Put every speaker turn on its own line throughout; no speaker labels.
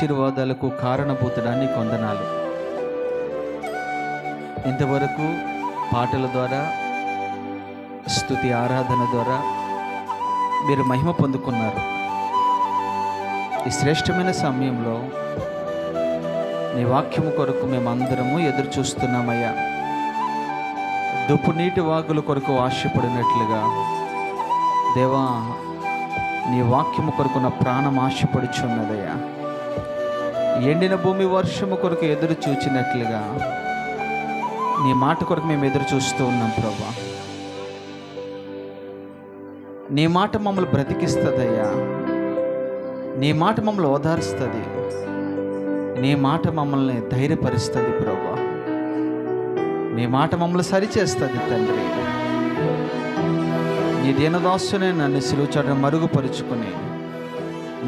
ఆశీర్వాదాలకు కారణభూతుడాన్ని కొందనాలు. ఇంతవరకు పాటల ద్వారా, స్తుతి ఆరాధన ద్వారా మీరు మహిమ పొందుకున్నారు. ఈ శ్రేష్టమైన సమయంలో నీ వాక్యము కొరకు మేమందరము ఎదురు చూస్తున్నామయ్యా. దుప్పు నీటి వాగుల కొరకు ఆశపడినట్లుగా దేవా, నీ వాక్యము కొరకు నా ప్రాణం ఆశపడుచున్నదయ్యా. ఎండిన భూమి వర్షము కొరకు ఎదురు చూచినట్లుగా నీ మాట కొరకు మేము ఎదురు చూస్తూ ఉన్నాం ప్రభా. నీ మాట మమ్మల్ని బ్రతికిస్తుందయ్యా. నీ మాట మమ్మల్ని ఓదారుస్తుంది. నీ మాట మమ్మల్ని ధైర్యపరుస్తుంది ప్రభా. నీ మాట మమ్మల్ని సరిచేస్తుంది తండ్రి. నీ దీనదాసునే నన్ను సిలువచాటున మరుగుపరుచుకొని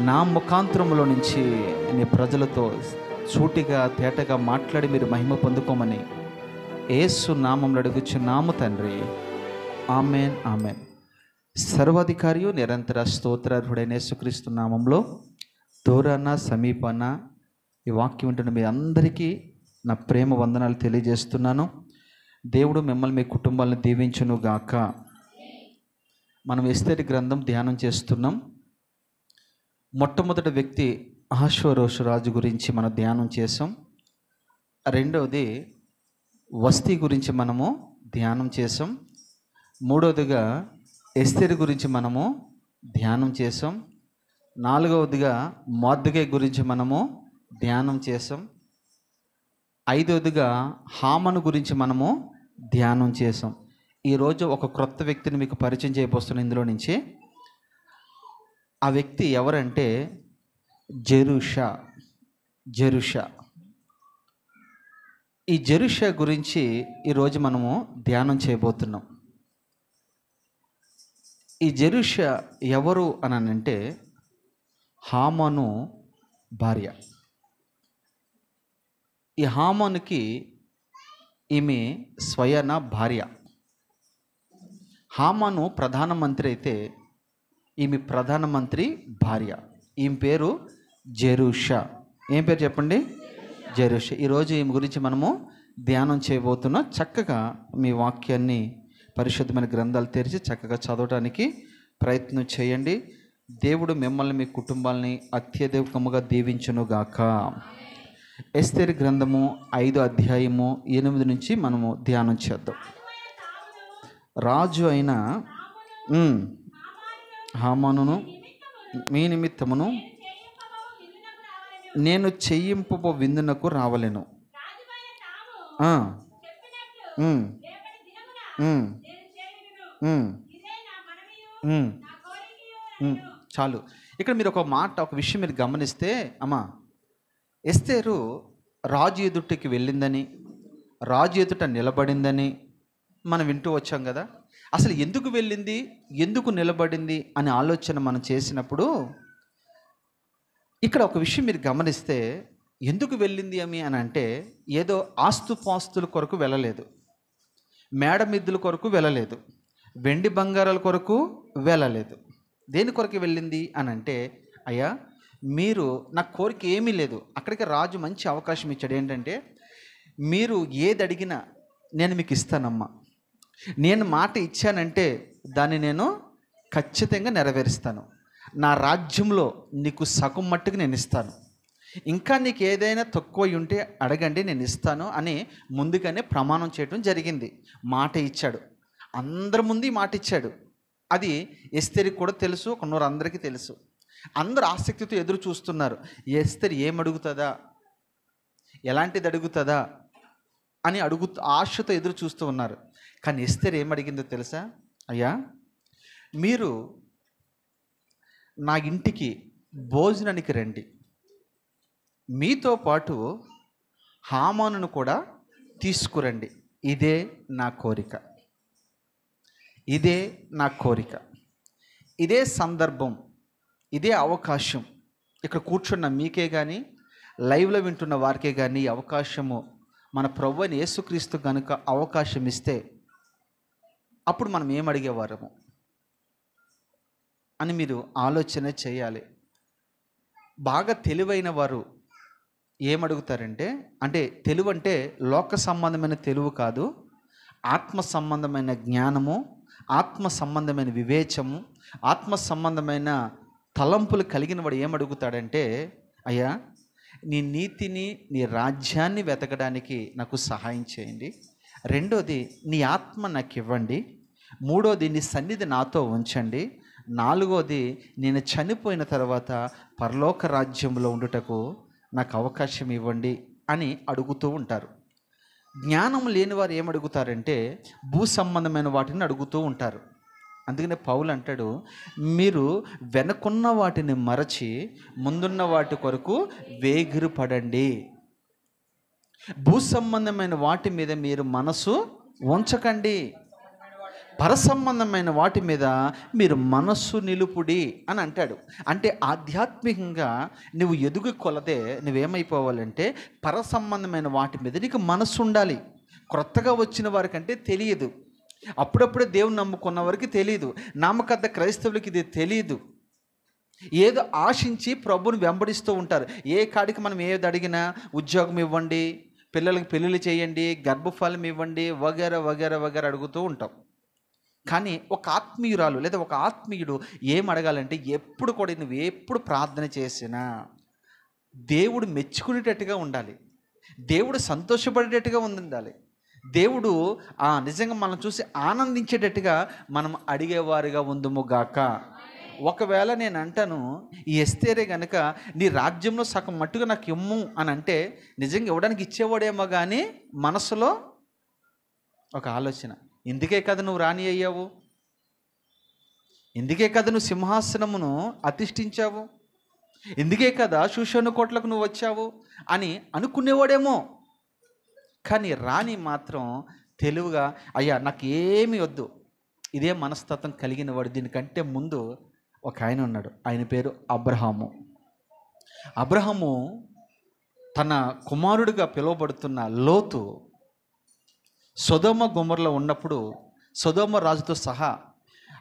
నా ముఖాంతరములో నుంచి నీ ప్రజలతో సూటిగా తేటగా మాట్లాడి మీరు మహిమ పొందుకోమని యేసు నామములో అడుగుచున్నాము తండ్రి. Amen, amen. సర్వాధికారియు నిరంతర స్తోత్రార్హుడైన యేసుక్రీస్తు నామంలో దూరాన సమీపాన ఈ వాక్యం ఉంటున్న మీ అందరికీ నా ప్రేమ వందనాలు తెలియజేస్తున్నాను. దేవుడు మిమ్మల్ని మీ కుటుంబాలను దీవించును గాక. మనం ఎస్తేరు గ్రంథం ధ్యానం చేస్తున్నాం. మొట్టమొదటి వ్యక్తి అహష్వేరోషు రాజు గురించి మనం ధ్యానం చేసాం. రెండవది వస్తీ గురించి మనము ధ్యానం చేసాం. మూడవదిగా ఎస్తేరు గురించి మనము ధ్యానం చేసాం. నాలుగవదిగా మొర్దెకై గురించి మనము ధ్యానం చేసాం. ఐదవదిగా హామాను గురించి మనము ధ్యానం చేసాం. ఈరోజు ఒక క్రొత్త వ్యక్తిని మీకు పరిచయం చేయబోతున్నాను. ఇందులో నుంచి ఆ వ్యక్తి ఎవరంటే జెరుషా. ఈ జెరుషా గురించి ఈరోజు మనము ధ్యానం చేయబోతున్నాం. ఈ జెరుషా ఎవరు అని అంటే హామాను భార్య. ఈ హామానుకి ఈమె స్వయాన భార్య. హామాను ప్రధానమంత్రి అయితే ఈమె ప్రధానమంత్రి భార్య. ఈమె పేరు జెరుషా. ఏం పేరు చెప్పండి? జెరుషా. ఈరోజు ఈమె గురించి మనము ధ్యానం చేయబోతున్నాం. చక్కగా మీ వాక్యాన్ని పరిశుద్ధమైన గ్రంథాలు తెరిచి చక్కగా చదవడానికి ప్రయత్నం చేయండి. దేవుడు మిమ్మల్ని మీ కుటుంబాలని అత్యధికముగా దీవించునుగాక. ఎస్తేరు గ్రంథము 5వ అధ్యాయము 8 నుంచి మనము ధ్యానం చేద్దాం. రాజు అయిన హామానును మీ నిమిత్తమును నేను చెయ్యింపబో విందునకు రావలెను. చాలు. ఇక్కడ మీరు ఒక విషయం మీరు గమనిస్తే, అమ్మా, ఎస్తేరు రాజు ఎదుటికి వెళ్ళిందని, రాజు ఎదుట నిలబడిందని మనం వింటూ వచ్చాం కదా. అసలు ఎందుకు వెళ్ళింది, ఎందుకు నిలబడింది అనే ఆలోచన మనం చేసినప్పుడు ఇక్కడ ఒక విషయం మీరు గమనిస్తే, ఎందుకు వెళ్ళింది అని అంటే ఏదో ఆస్తుపాస్తుల కొరకు వెళ్ళలేదు, మేడమిద్దుల కొరకు వెళ్ళలేదు, వెండి బంగారాల కొరకు వెళ్ళలేదు. దేని కొరకు వెళ్ళింది అని అంటే, అయ్యా మీరు నాకు కోరిక ఏమీ లేదు. అక్కడికి రాజు మంచి అవకాశం ఇచ్చాడు. ఏంటంటే, మీరు ఏది అడిగినా నేను మీకు ఇస్తానమ్మా. నేను మాట ఇచ్చానంటే దాన్ని నేను ఖచ్చితంగా నెరవేరుస్తాను. నా రాజ్యంలో నీకు సగం మట్టుకు నేను ఇస్తాను. ఇంకా నీకు ఏదైనా తక్కువ ఉంటే అడగండి, నేను ఇస్తాను అని ముందుగానే ప్రమాణం చేయడం జరిగింది. మాట ఇచ్చాడు. అందరి ముందు మాట ఇచ్చాడు. అది ఎస్తేరుకి కూడా తెలుసు, కొన్నోరు అందరికీ తెలుసు. అందరూ ఆసక్తితో ఎదురు చూస్తున్నారు. ఎస్తేరు ఏమడుగుతుందా, ఎలాంటిది అడుగుతుందా అని ఆశతో ఎదురు చూస్తూ ఉన్నారు. కానీ ఎస్తేరు ఏమడిగిందో తెలుసా? అయ్యా, మీరు నా ఇంటికి భోజనానికి రండి, మీతో పాటు హామానును కూడా తీసుకురండి. ఇదే నా కోరిక, ఇదే నా కోరిక, ఇదే సందర్భం, ఇదే అవకాశం. ఇక్కడ కూర్చున్న మీకే కానీ లైవ్లో వింటున్న వారికే కానీ అవకాశము మన ప్రభువైన యేసుక్రీస్తు కనుక అవకాశం ఇస్తే అప్పుడు మనం ఏం అడిగేవారము అని మీరు ఆలోచన చేయాలి. బాగా తెలివైన వారు ఏమడుగుతారంటే, అంటే తెలివి అంటే లోక సంబంధమైన తెలివి కాదు, ఆత్మ సంబంధమైన జ్ఞానము, ఆత్మ సంబంధమైన వివేచము, ఆత్మ సంబంధమైన తలంపులు కలిగిన వాడు ఏమడుగుతాడంటే, అయ్యా నీ నీతిని నీ రాజ్యాన్ని వెతకడానికి నాకు సహాయం చేయండి. రెండోది నీ ఆత్మ నాకు ఇవ్వండి. మూడోది నీ సన్నిధి నాతో ఉంచండి. నాలుగోది నేను చనిపోయిన తర్వాత పరలోక రాజ్యంలో ఉండుటకు నాకు అవకాశం ఇవ్వండి అని అడుగుతూ ఉంటారు. జ్ఞానం లేని వారు ఏమడుగుతారంటే భూ సంబంధమైన వాటిని అడుగుతూ ఉంటారు. అందుకనే పౌలు అంటాడు, మీరు వెనకున్న వాటిని మరచి ముందున్న వాటి కొరకు వేగిరపడండి. భూ సంబంధమైన వాటి మీద మీరు మనసు ఉంచకండి, పరసంబంధమైన వాటి మీద మీరు మనస్సు నిలుపుడి అని అంటాడు. అంటే ఆధ్యాత్మికంగా నువ్వు ఎదుగు కొలదే నువ్వేమైపోవాలంటే పరసంబంధమైన వాటి మీద నీకు మనస్సు ఉండాలి. క్రొత్తగా వచ్చిన వారికంటే తెలియదు, అప్పుడప్పుడే దేవుని నమ్ముకున్న వారికి తెలియదు, నామకద్ద క్రైస్తవులకి ఇది తెలియదు. ఏదో ఆశించి ప్రభుని వెంబడిస్తూ ఉంటారు. ఏ కాడికి మనం ఏది అడిగినా ఉద్యోగం ఇవ్వండి, పిల్లలకి పెళ్ళిళ్ళు చేయండి, గర్భఫలం ఇవ్వండి, వగేరా వగేరా వగేరా అడుగుతూ ఉంటాం. కానీ ఒక ఆత్మీయురాలు లేదా ఒక ఆత్మీయుడు ఏం అడగాలంటే ఎప్పుడు కూడా నువ్వు ఎప్పుడు ప్రార్థన చేసినా దేవుడు మెచ్చుకునేటట్టుగా ఉండాలి, దేవుడు సంతోషపడేటట్టుగా ఉండాలి, దేవుడు నిజంగా మనం చూసి ఆనందించేటట్టుగా మనం అడిగేవారుగా ఉందుము గాక. ఒకవేళ నేను అంటాను ఈ ఎస్తేరే కనుక నీ రాజ్యంలో సగం మట్టుగా నాకు ఇమ్ము అని అంటే నిజంగా ఇవ్వడానికి ఇచ్చేవాడేమో కానీ మనసులో ఒక ఆలోచన, ఇందుకే కదా నువ్వు రాణి అయ్యావు, ఇందుకే కదా నువ్వు సింహాసనమును అధిష్ఠించావు, ఇందుకే కదా శూషణ కోట్లకు నువ్వు వచ్చావు అని అనుకునేవాడేమో. కానీ రాణి మాత్రం తెలివిగా, అయ్యా నాకు ఏమీ వద్దు, ఇదే మనస్తత్వం కలిగిన వాడు. దీనికంటే ముందు ఒక ఆయన ఉన్నాడు, ఆయన పేరు అబ్రహాము. అబ్రహాము తన కుమారుడిగా పిలువబడుతున్న లోతు సొదొమ గొమొర్రాలో ఉన్నప్పుడు సొదొమ రాజుతో సహా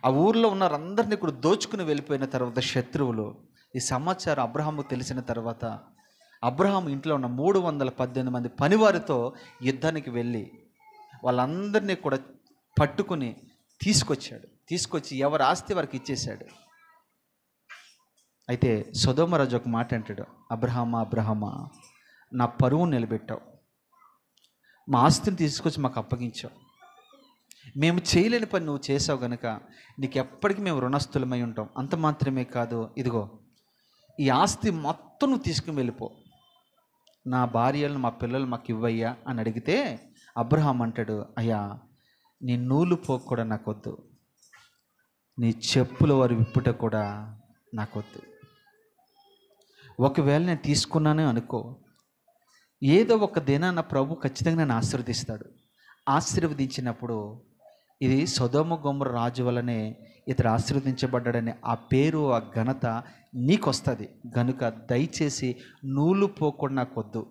ఆ ఊర్లో ఉన్న అందరినీ కూడా దోచుకుని వెళ్ళిపోయిన తర్వాత శత్రువులు ఈ సమాచారం అబ్రహాము తెలిసిన తర్వాత అబ్రహాము ఇంట్లో ఉన్న 318 మంది పనివారితో యుద్ధానికి వెళ్ళి వాళ్ళందరినీ కూడా పట్టుకుని తీసుకొచ్చి ఎవరి ఆస్తి వారికి ఇచ్చేశాడు. అయితే సొదొమ రాజు ఒక మాట అంటాడు, అబ్రహామా నా పరువు నిలబెట్టావు, మా ఆస్తిని తీసుకొచ్చి మాకు అప్పగించావు, మేము చేయలేని పని నువ్వు చేసావు కనుక నీకు ఎప్పటికీ మేము రుణస్థులమై ఉంటాం. అంత మాత్రమే కాదు, ఇదిగో ఈ ఆస్తి మొత్తం నువ్వు తీసుకుని వెళ్ళిపో, నా భార్యలను మా పిల్లలు మాకు ఇవ్వయ్యా అని అడిగితే అబ్రహాం అంటాడు, అయ్యా నీ నూలు పోకు కూడా నాకొద్దు, నీ చెప్పుల వారు విప్పుట కూడా నాకొద్దు. ఒకవేళ నేను తీసుకున్నానే అనుకో, ఏదో ఒక దినాన ప్రభు ఖచ్చితంగా నన్ను ఆశీర్వదిస్తాడు. ఆశీర్వదించినప్పుడు ఇది సొదొమ గొమొర్రా రాజు వలనే ఇతడు ఆశీర్వదించబడ్డాడని ఆ పేరు ఆ ఘనత నీకు వస్తుంది గనుక దయచేసి నూలు పోకుండా నాకొద్దు.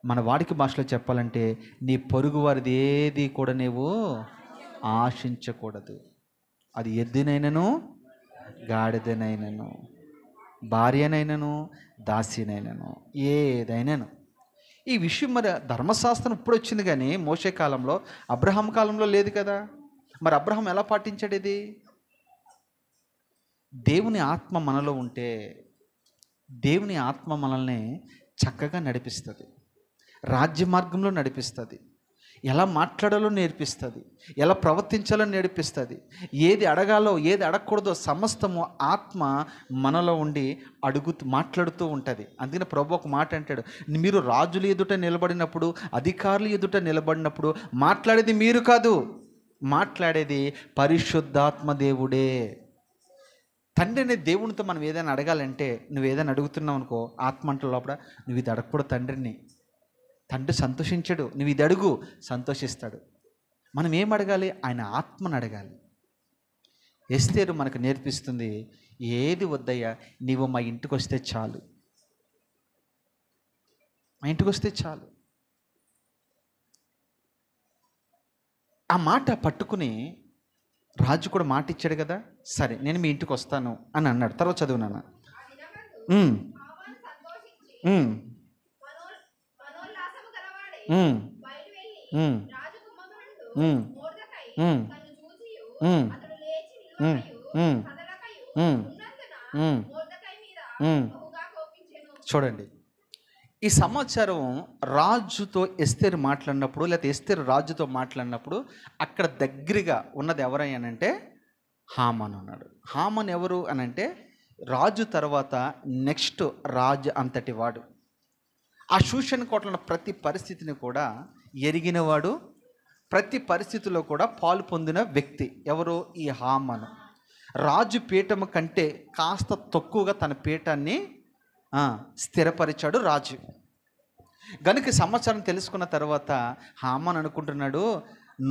మన వాడికి భాషలో చెప్పాలంటే నీ పొరుగు వారిది ఏది కూడా నీవు ఆశించకూడదు. అది ఎద్దునైనను గాడిదనైనను భార్యనైనను దాసినైనను ఏదైనాను. ఈ విషయం మరి ధర్మశాస్త్రం ఇప్పుడు వచ్చింది కానీ మోషే కాలంలో అబ్రహాం కాలంలో లేదు కదా. మరి అబ్రహాం ఎలా పాటించాడు ఇది? దేవుని ఆత్మ మనలో ఉంటే దేవుని ఆత్మ మనల్ని చక్కగా నడిపిస్తుంది, రాజ్య మార్గంలో నడిపిస్తుంది, ఎలా మాట్లాడాలో నేర్పిస్తుంది, ఎలా ప్రవర్తించాలో నేర్పిస్తుంది, ఏది అడగాలో ఏది అడగకూడదో సమస్తము ఆత్మ మనలో ఉండి మాట్లాడుతూ ఉంటుంది. అందుకని ప్రభు ఒక మాట అంటాడు, మీరు రాజుల ఎదుట నిలబడినప్పుడు అధికారుల ఎదుట నిలబడినప్పుడు మాట్లాడేది మీరు కాదు, మాట్లాడేది పరిశుద్ధాత్మ దేవుడే. తండ్రి అనే దేవునితో మనం ఏదైనా అడగాలంటే నువ్వు ఏదైనా అడుగుతున్నావు అనుకో, ఆత్మ అంటే లోపల నువ్వు ఇది అడగకూడదు తండ్రిని, తండ్రి సంతోషించడు, నువ్వు ఇది అడుగు సంతోషిస్తాడు. మనం ఏం అడగాలి? ఆయన ఆత్మను అడగాలి. ఎస్తేరు మనకు నేర్పిస్తుంది, ఏది వద్దయ్యా నీవు మా ఇంటికి వస్తే చాలు, మా ఇంటికి వస్తే చాలు. ఆ మాట పట్టుకుని రాజు కూడా మాట ఇచ్చాడు కదా, సరే నేను మీ ఇంటికి వస్తాను అని అన్నాడు. తర్వాత చదువు నాన్న. ఉమ్, ఉమ్, ఉమ్, ఉమ్, ఉమ్, ఉమ్, ఉమ్, ఉమ్, ఉమ్, ఉమ్, ఉమ్. చూడండి, ఈ సమాచారం రాజుతో ఎస్తేరు మాట్లాడినప్పుడు, లేకపోతే ఎస్తేరు రాజుతో మాట్లాడినప్పుడు అక్కడ దగ్గరగా ఉన్నది ఎవరయ్యానంటే హామాన్ ఉన్నాడు. హామాన్ ఎవరు అనంటే రాజు తర్వాత నెక్స్ట్ రాజు అంతటి వాడు. ఆ షూషన్ కోటలో ప్రతి పరిస్థితిని కూడా ఎరిగినవాడు, ప్రతి పరిస్థితిలో కూడా పాలు పొందిన వ్యక్తి ఎవరు? ఈ హామాను. రాజు పీఠము కంటే కాస్త తక్కువగా తన పీఠాన్ని స్థిరపరిచాడు రాజు. గనుక సమాచారం తెలుసుకున్న తర్వాత హామాన్ అనుకుంటున్నాడు,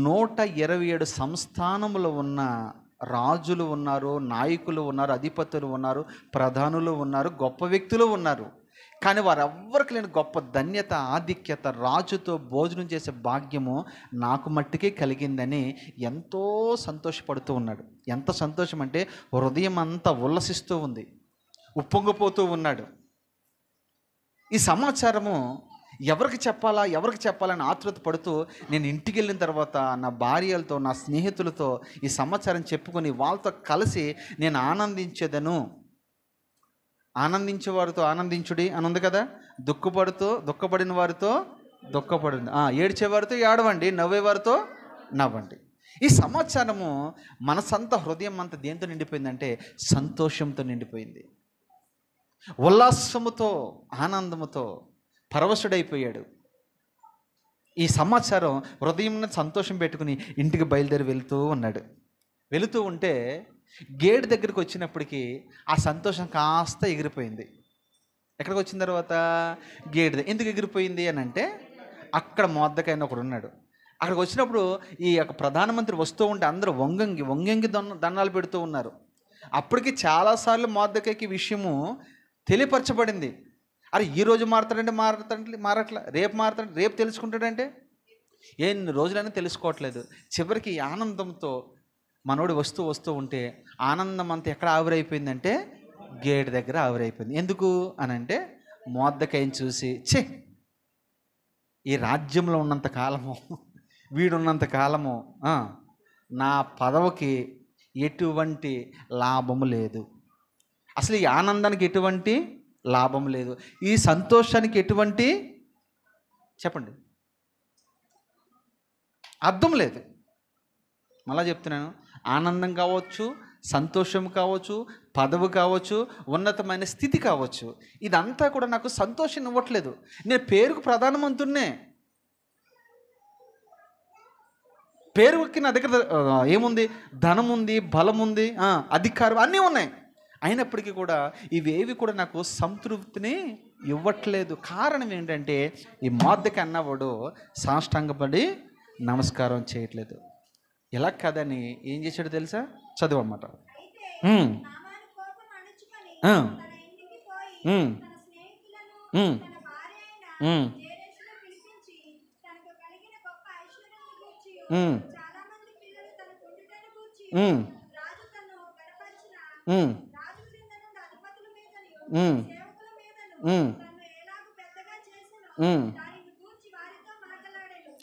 127 సంస్థానములు ఉన్న రాజులు ఉన్నారు, నాయకులు ఉన్నారు, అధిపతులు ఉన్నారు, ప్రధానులు ఉన్నారు, గొప్ప వ్యక్తులు ఉన్నారు. కానీ వారెవ్వరికి లేని గొప్ప ధన్యత, ఆధిక్యత, రాజుతో భోజనం చేసే భాగ్యము నాకు మట్టికే కలిగిందని ఎంతో సంతోషపడుతూ ఉన్నాడు. ఎంత సంతోషం అంటే హృదయం అంతా ఉల్లసిస్తూ ఉంది, ఉప్పొంగిపోతూ ఉన్నాడు. ఈ సమాచారము ఎవరికి చెప్పాలని ఆతృత పడుతూ, నేను ఇంటికి వెళ్ళిన తర్వాత నా భార్యలతో, నా స్నేహితులతో ఈ సమాచారం చెప్పుకొని వాళ్ళతో కలిసి నేను ఆనందించేవారితో ఆనందించుడి అని ఉంది కదా, దుఃఖపడిన వారితో దుఃఖపడింది, ఏడ్చేవారితో ఏడవండి, నవ్వేవారితో నవ్వండి. ఈ సమాచారము మనసంతా, హృదయం అంతా దేంతో నిండిపోయిందంటే సంతోషంతో నిండిపోయింది, ఉల్లాసముతో, ఆనందముతో పరవశుడైపోయాడు. ఈ సమాచారం హృదయం సంతోషం పెట్టుకుని ఇంటికి బయలుదేరి వెళుతూ ఉంటే గేట్ దగ్గరికి వచ్చినప్పటికీ ఆ సంతోషం కాస్త ఎగిరిపోయింది. ఎక్కడికి వచ్చిన తర్వాత గేట్ ఎందుకు ఎగిరిపోయింది అని అంటే, అక్కడ మొర్దెకై ఒకడు ఉన్నాడు. అక్కడికి వచ్చినప్పుడు ఈ యొక్క ప్రధానమంత్రి వస్తూ ఉంటే అందరూ వంగంగి దండాలు పెడుతూ ఉన్నారు. అప్పటికి చాలాసార్లు మొర్దెకైకి విషయము తెలియపరచబడింది. అరే ఈరోజు మారట్లా, రేపు తెలుసుకుంటాడంటే ఎన్ని రోజులైనా తెలుసుకోవట్లేదు. చివరికి ఆనందంతో మనోడు వస్తూ ఉంటే ఆనందం అంతా ఎక్కడ ఆవిరైపోయిందంటే గేట్ దగ్గర ఆవిరైపోయింది. ఎందుకు అనంటే మొర్దెకైని చూసి, ఈ రాజ్యంలో ఉన్నంత కాలము, వీడున్నంత కాలము నా పదవికి ఎటువంటి లాభము లేదు, అసలు ఈ ఆనందానికి ఎటువంటి లాభం లేదు, ఈ సంతోషానికి ఎటువంటి చెప్పండి అర్థం లేదు. మళ్ళా చెప్తున్నాను, ఆనందం కావచ్చు, సంతోషం కావచ్చు, పదవి కావచ్చు, ఉన్నతమైన స్థితి కావచ్చు, ఇదంతా కూడా నాకు సంతోషం ఇవ్వట్లేదు. నేను పేరుకు ప్రధానమంత్రినే, పేరుకి నా దగ్గర ఏముంది, ధనం ఉంది, బలం ఉంది, అధికారం అన్నీ ఉన్నాయి. అయినప్పటికీ కూడా ఇవేవి కూడా నాకు సంతృప్తిని ఇవ్వట్లేదు. కారణం ఏంటంటే ఈ మొర్దెకై అన్నవాడు సాష్టాంగపడి నమస్కారం చేయట్లేదు. ఇలా కదని ఏం చేశాడు తెలుసా? చదువన్నమాట.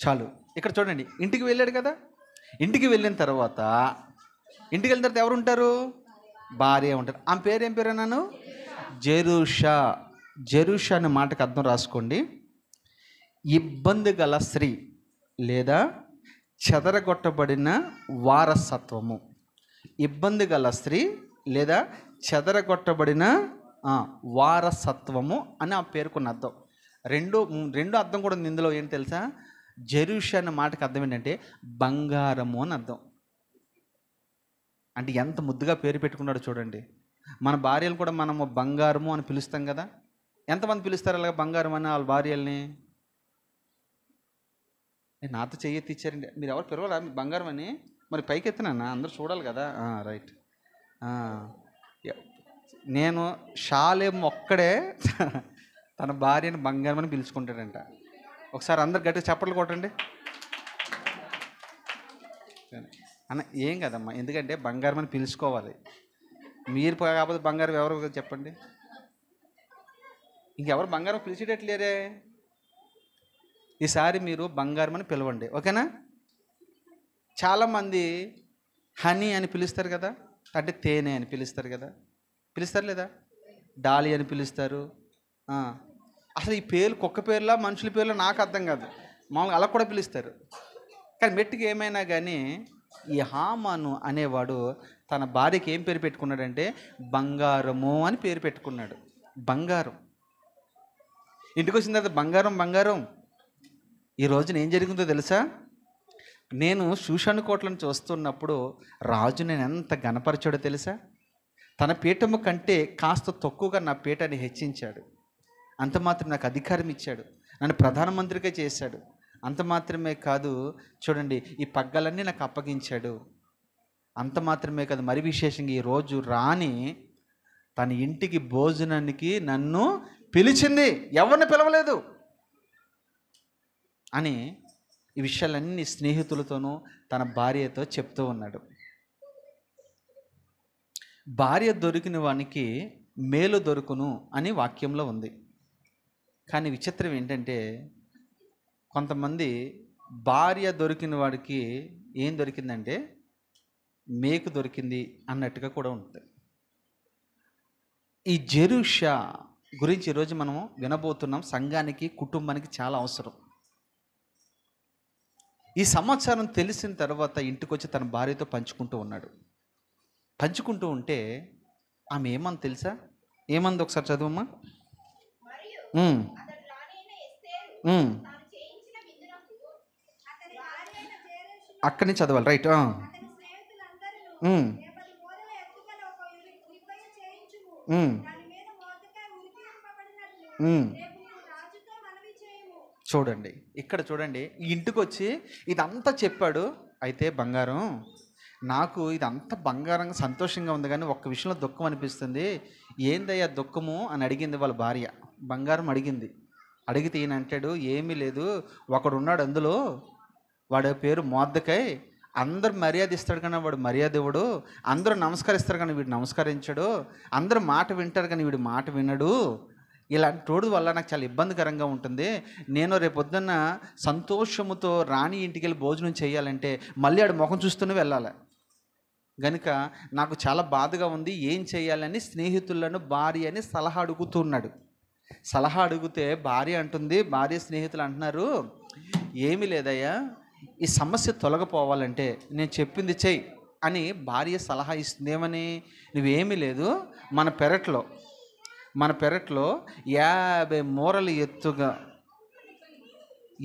చాలు, ఇక్కడ చూడండి, ఇంటికి వెళ్ళాడు కదా. ఇంటికి వెళ్ళిన తర్వాత ఎవరు ఉంటారు? భార్య ఉంటారు. ఆమె పేరు ఏం పేరు అన్నాను? జెరూషా. జెరూషా అనే మాటకు అర్థం రాసుకోండి, ఇబ్బంది గల స్త్రీ లేదా చెదరగొట్టబడిన వారసత్వము. ఇబ్బంది గల స్త్రీ లేదా చెదరగొట్టబడిన వారసత్వము అని ఆ పేరుకున్న అర్థం. రెండు అర్థం కూడా ఉంది ఇందులో. ఏంటి తెలుసా? జెరూషా అనే మాటకి అర్థం ఏంటంటే బంగారము అని అర్థం. అంటే ఎంత ముద్దుగా పేరు పెట్టుకున్నాడు చూడండి. మన భార్యలు కూడా మనము బంగారము అని పిలుస్తాం కదా. ఎంతమంది పిలుస్తారు అలాగా బంగారం అని వాళ్ళ భార్యల్ని? నాతో చెయ్యెత్తి ఇచ్చారండి, మీరు ఎవరు పిలవాలా బంగారం అని? మరి పైకి ఎత్తినా అందరూ చూడాలి కదా. రైట్. నేను షాలేం ఒక్కడే తన భార్యను బంగారం అని పిలుచుకుంటాడంట. ఒకసారి అందరు గట్టిగా చప్పట్లు కొట్టండి అన్న. ఏం కదమ్మా, ఎందుకంటే బంగారం అని పిలుచుకోవాలి. మీరు కాకపోతే బంగారం ఎవరు చెప్పండి. ఇంకెవరు బంగారం పిలిచేటట్లేరే. ఈసారి మీరు బంగారం అని పిలవండి, ఓకేనా? చాలామంది హనీ అని పిలుస్తారు కదా, అంటే తేనె అని పిలుస్తారు కదా, పిలుస్తారు లేదా? డాలి అని పిలుస్తారు. అసలు ఈ పేర్లు కుక్క పేర్లా మనుషుల పేర్లు నాకు అర్థం కాదు. మామూలుగా అలా కూడా పిలుస్తారు. కానీ మెట్టుకి ఏమైనా కానీ ఈ హామాను అనేవాడు తన భార్యకి ఏం పేరు పెట్టుకున్నాడంటే బంగారము అని పేరు పెట్టుకున్నాడు. బంగారం. ఇంటికి వచ్చిన తర్వాత బంగారం బంగారం. ఈ రోజున ఏం జరిగిందో తెలుసా? నేను షూషాను కోటలను చూస్తున్నప్పుడు రాజు నేను ఎంత గణపరచాడో తెలుసా? తన పీఠము కంటే కాస్త తక్కువగా నా పీఠాన్ని హెచ్చించాడు. అంత మాత్రం నాకు అధికారం ఇచ్చాడు, నన్ను ప్రధానమంత్రిగా చేశాడు. అంత మాత్రమే కాదు, చూడండి ఈ పగ్గాలన్నీ నాకు అప్పగించాడు. అంత మాత్రమే కాదు, మరి విశేషంగా ఈరోజు రాణి తన ఇంటికి భోజనానికి నన్ను పిలిచింది, ఎవరిని పిలవలేదు అని ఈ విషయాలన్నీ స్నేహితులతోనూ తన భార్యతో చెప్తూ ఉన్నాడు. భార్య దొరికిన వానికి మేలు దొరుకును అని వాక్యంలో ఉంది. కానీ విచిత్రం ఏంటంటే కొంతమంది భార్య దొరికిన వాడికి ఏం దొరికిందంటే మేకు దొరికింది అన్నట్టుగా కూడా ఉంటుంది. ఈ జెరూషా గురించి ఈరోజు మనం వినబోతున్నాం. సంఘానికి కుటుంబానికి చాలా అవసరం. ఈ సమాచారం తెలిసిన తర్వాత ఇంటికి వచ్చి తన భార్యతో పంచుకుంటూ ఉన్నాడు. పంచుకుంటూ ఉంటే ఆమె ఏమని తెలుసా? ఏమంది ఒకసారి చదువమ్మా. అక్కడి నుంచి చదవాలి, రైట్? చూడండి ఇక్కడ చూడండి, ఇంటికి వచ్చి ఇదంతా చెప్పాడు. అయితే బంగారం, నాకు ఇదంతా బంగారంగా సంతోషంగా ఉంది, కానీ ఒక్క విషయంలో దుఃఖం అనిపిస్తుంది. ఏందయ్యా దుఃఖము అని అడిగింది వాళ్ళ భార్య. బంగారం అడిగింది. అడిగితే ఈయన అంటాడు, ఏమీ లేదు, ఒకడు ఉన్నాడు అందులో, వాడి పేరు మొర్దెకై. అందరు మర్యాద ఇస్తాడు కానీ వాడు మర్యాద ఇవ్వడు, అందరూ నమస్కరిస్తారు కానీ వీడు నమస్కరించడు, అందరూ మాట వింటారు కానీ వీడు మాట వినడు. ఇలాంటి తోడు వల్ల నాకు చాలా ఇబ్బందికరంగా ఉంటుంది. నేను రేపొద్దున్న సంతోషముతో రాణి ఇంటికి వెళ్ళి భోజనం చేయాలంటే మళ్ళీ ఆడు ముఖం చూస్తూనే వెళ్ళాలి. గనుక నాకు చాలా బాధగా ఉంది, ఏం చేయాలని స్నేహితులను భార్య అని సలహా అడుగుతున్నాడు. సలహా అడిగితే భార్య అంటుంది, భార్య స్నేహితులు అంటున్నారు, ఏమీ లేదయ్యా, ఈ సమస్య తొలగిపోవాలంటే నేను చెప్పింది చెయ్యి అని భార్య సలహా ఇస్తుంది. ఏమని? నువ్వేమీ లేదు, మన పెరట్లో 50 మూరలు